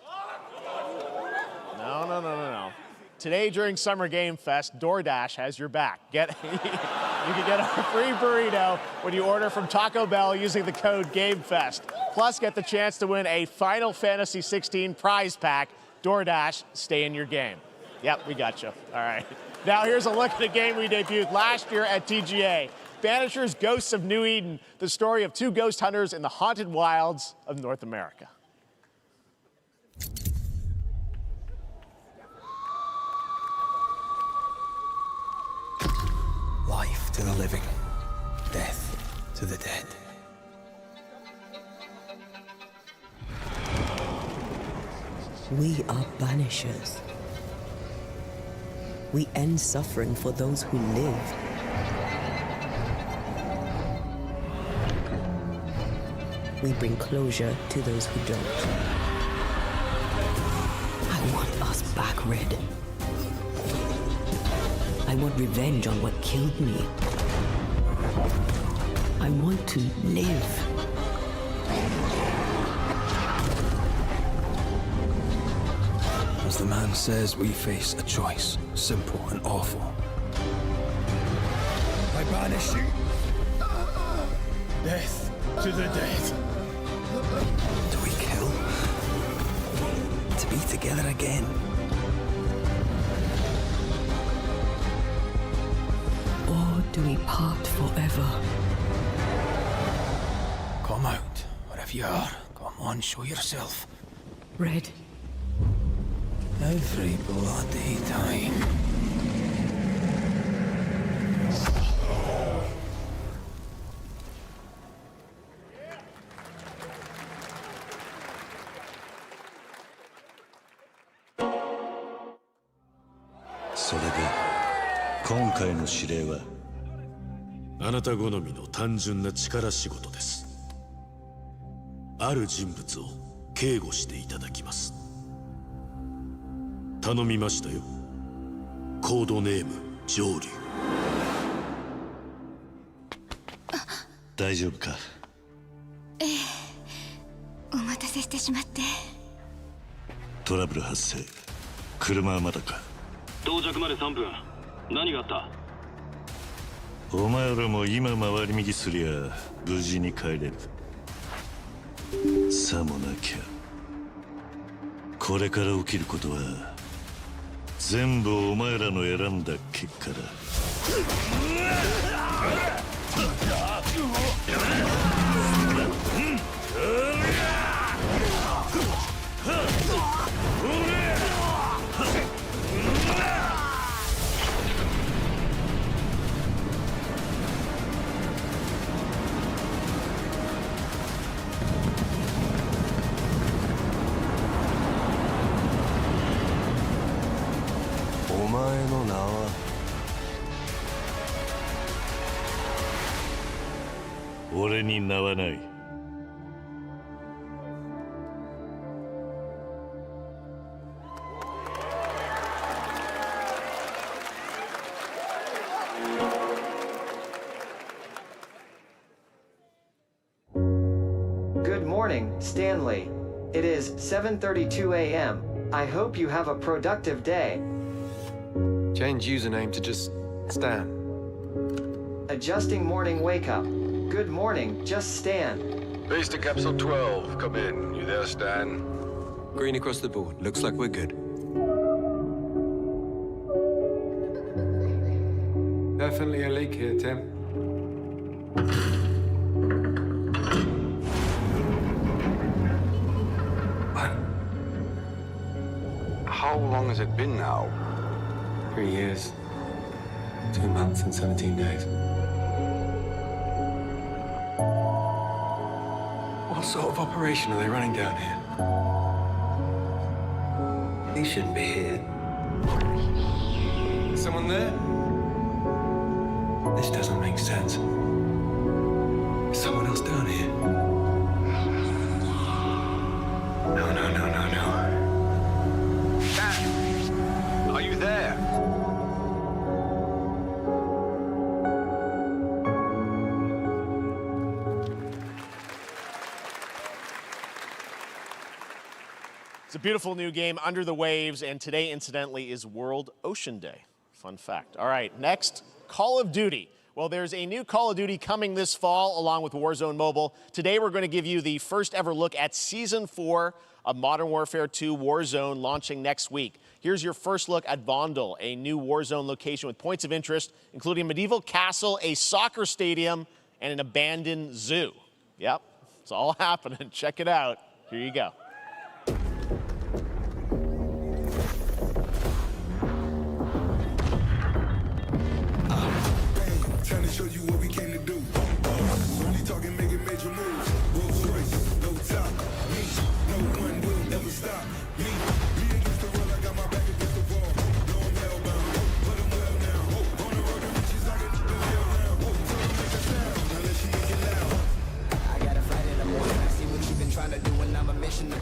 No. Today, during Summer Game Fest, DoorDash has your back. You can get a free burrito when you order from Taco Bell using the code GameFest. Plus, get the chance to win a Final Fantasy XVI prize pack. DoorDash, stay in your game. Yep, we got you. All right. Now here's a look at a game we debuted last year at TGA. Banishers Ghosts of New Eden, the story of two ghost hunters in the haunted wilds of North America. Life to the living, death to the dead. We are banishers. We end suffering for those who live. We bring closure to those who don't. I want us back, Red. I want revenge on what killed me. I want to live. As the man says, we face a choice, simple and awful. I banish you. Death to the dead. Do we kill? To be together again. do we part forever? Come out, wherever you are. Come on, show yourself. Red. Every bloody time.それで今回の指令はあなた好みの単純な力仕事です。ある人物を警護していただきます。頼みましたよ。コードネーム上流。大丈夫か？ええ、お待たせしてしまって。トラブル発生。車はまだか？到着まで3分。何があった？お前らも今回り右すりゃ無事に帰れる。さもなきゃこれから起きることは全部お前らの選んだ結果だ。お前の名は？俺に名はない。Good morning, Stanley. It is 7:32 a.m. I hope you have a productive day. Change username to just Stan. Adjusting morning wake up. Good morning, just Stan. Base to Capsule 12, come in. You there, Stan? Green across the board. Looks like we're good. Definitely a leak here, Tim. How long has it been now? 3 years. 2 months and 17 days. What sort of operation are they running down here? He shouldn't be here. Is someone there? This doesn't make sense. Is someone else down here? No, no, no, no, no. Dad! Are you there? It's a beautiful new game, Under the Waves, and today, incidentally, is World Ocean Day. Fun fact. All right, next, Call of Duty. Well, there's a new Call of Duty coming this fall, along with Warzone Mobile. Today, we're going to give you the first ever look at Season 4 of Modern Warfare 2 Warzone, launching next week. Here's your first look at Vondel, a new Warzone location with points of interest, including a medieval castle, a soccer stadium, and an abandoned zoo. Yep, it's all happening. Check it out. Here you go. Trying to show you what we came to do. Only talking, making major moves. Rolls Royce, no top. Me, no one will ever stop. Me against the world, I got my back against the wall. No, I'm hellbound, but I'm well now. On the road to riches, I can do hell now. Tell them make a sound, now let she make it loud. I got a flight in the morning, I see what you've been trying to do, and I'm a mission to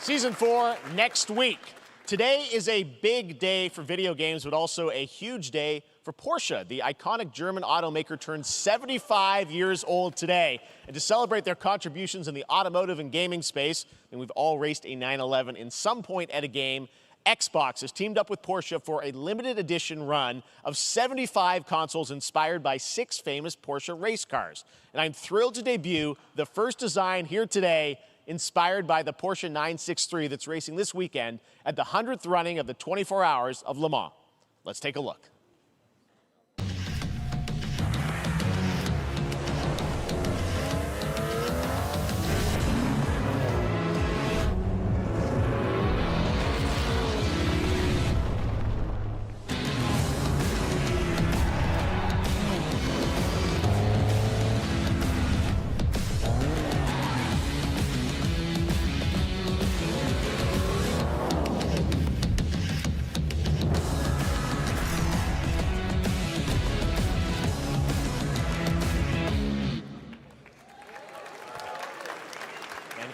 Season 4 next week. Today is a big day for video games, but also a huge day for Porsche. The iconic German automaker turns 75 years old today. And to celebrate their contributions in the automotive and gaming space, and we've all raced a 911 in some point at a game, Xbox has teamed up with Porsche for a limited edition run of 75 consoles inspired by 6 famous Porsche race cars. And I'm thrilled to debut the first design here today, inspired by the Porsche 963 that's racing this weekend at the 100th running of the 24 Hours of Le Mans. Let's take a look.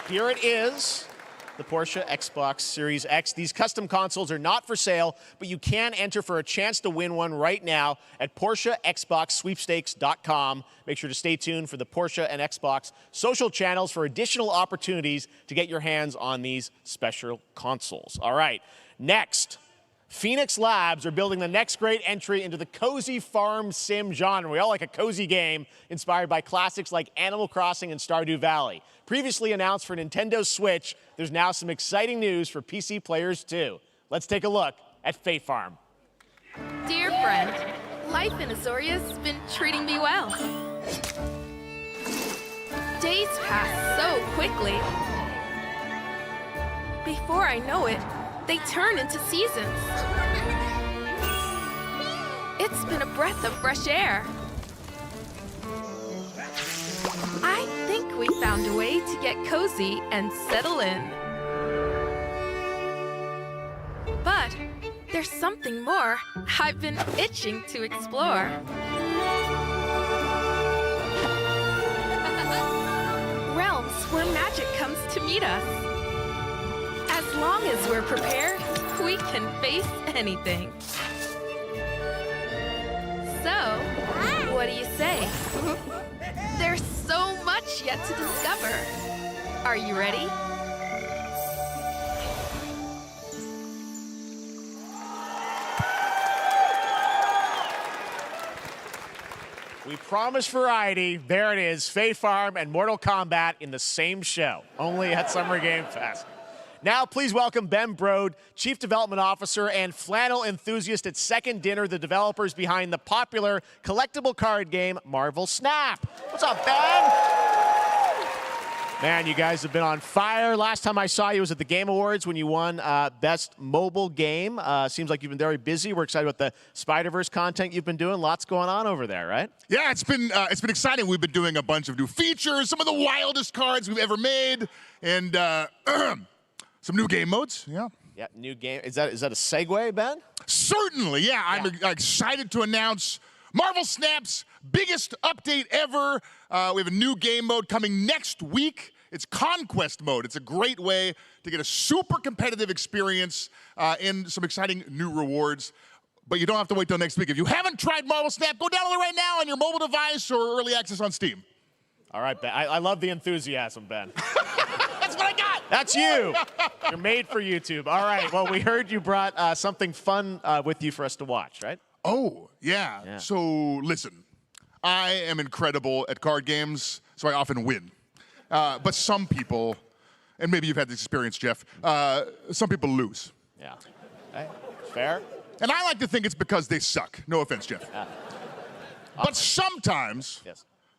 Here it is, the Porsche Xbox Series X. These custom consoles are not for sale, but you can enter for a chance to win one right now at PorscheXboxSweepstakes.com. Make sure to stay tuned for the Porsche and Xbox social channels for additional opportunities to get your hands on these special consoles. All right, next. Phoenix Labs are building the next great entry into the cozy farm sim genre. We all like a cozy game inspired by classics like Animal Crossing and Stardew Valley. Previously announced for Nintendo Switch, there's now some exciting news for PC players too. Let's take a look at Fae Farm. Dear friend, life in Azoria's been treating me well. Days pass so quickly. Before I know it, they turn into seasons. It's been a breath of fresh air. I think we found a way to get cozy and settle in. But there's something more I've been itching to explore. Realms where magic comes to meet us. As long as we're prepared, we can face anything. So, what do you say? There's so much yet to discover. Are you ready? We promised variety. There it is, Fae Farm and Mortal Kombat in the same show, only at Summer Game Fest. Now, please welcome Ben Brode, Chief Development Officer and flannel enthusiast at Second Dinner, the developers behind the popular collectible card game Marvel Snap. What's up, Ben? Man, you guys have been on fire. Last time I saw you was at the Game Awards when you won Best Mobile Game. Seems like you've been very busy. We're excited about the Spider-Verse content you've been doing. Lots going on over there, right? Yeah, it's been exciting. We've been doing a bunch of new features, some of the wildest cards we've ever made, and some new game modes. Yeah. Yeah, new game. Is that a segue, Ben? Certainly, yeah. I'm excited to announce Marvel Snap's biggest update ever. We have a new game mode coming next week. It's Conquest mode. It's a great way to get a super competitive experience and some exciting new rewards. But you don't have to wait till next week. If you haven't tried Marvel Snap, go download it right now on your mobile device or early access on Steam. All right, Ben. I love the enthusiasm, Ben. That's what I got. That's you. You're made for YouTube. All right. Well, we heard you brought something fun with you for us to watch, right? Oh, yeah. So, listen. I am incredible at card games, so I often win. But some people, and maybe you've had this experience, Jeff, some people lose. Yeah. Okay. Fair. And I like to think it's because they suck. No offense, Jeff. But sometimes,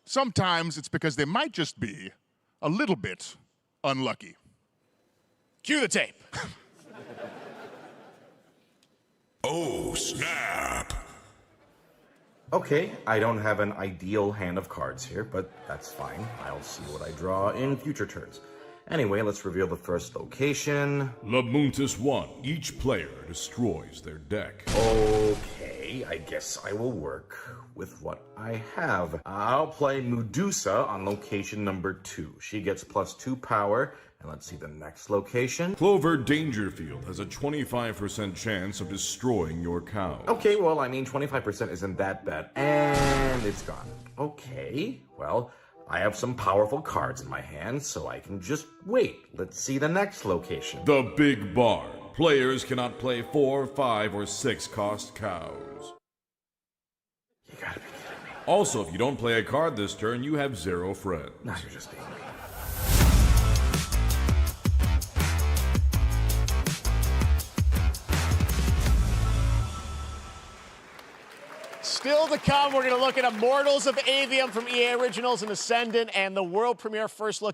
sometimes it's because they might just be a little bit unlucky. Cue the tape. Oh, snap. Okay, I don't have an ideal hand of cards here, but that's fine. I'll see what I draw in future turns. Anyway, let's reveal the first location. Labuntus 1. Each player destroys their deck. Okay, I guess I will work with what I have. I'll play Medusa on location number 2. She gets +2 power And let's see the next location. Clover Dangerfield has a 25% chance of destroying your cow. Okay, well, I mean, 25% isn't that bad. And it's gone. Okay, well, I have some powerful cards in my hand, so I can just wait. Let's see the next location. The Big Barn. Players cannot play 4, 5, or 6 cost cows. You gotta be kidding me. Also, if you don't play a card this turn, you have 0 friends. No, you're just being mean. Still to come, we're going to look at Immortals of Avium from EA Originals and Ascendant, and the world premiere first look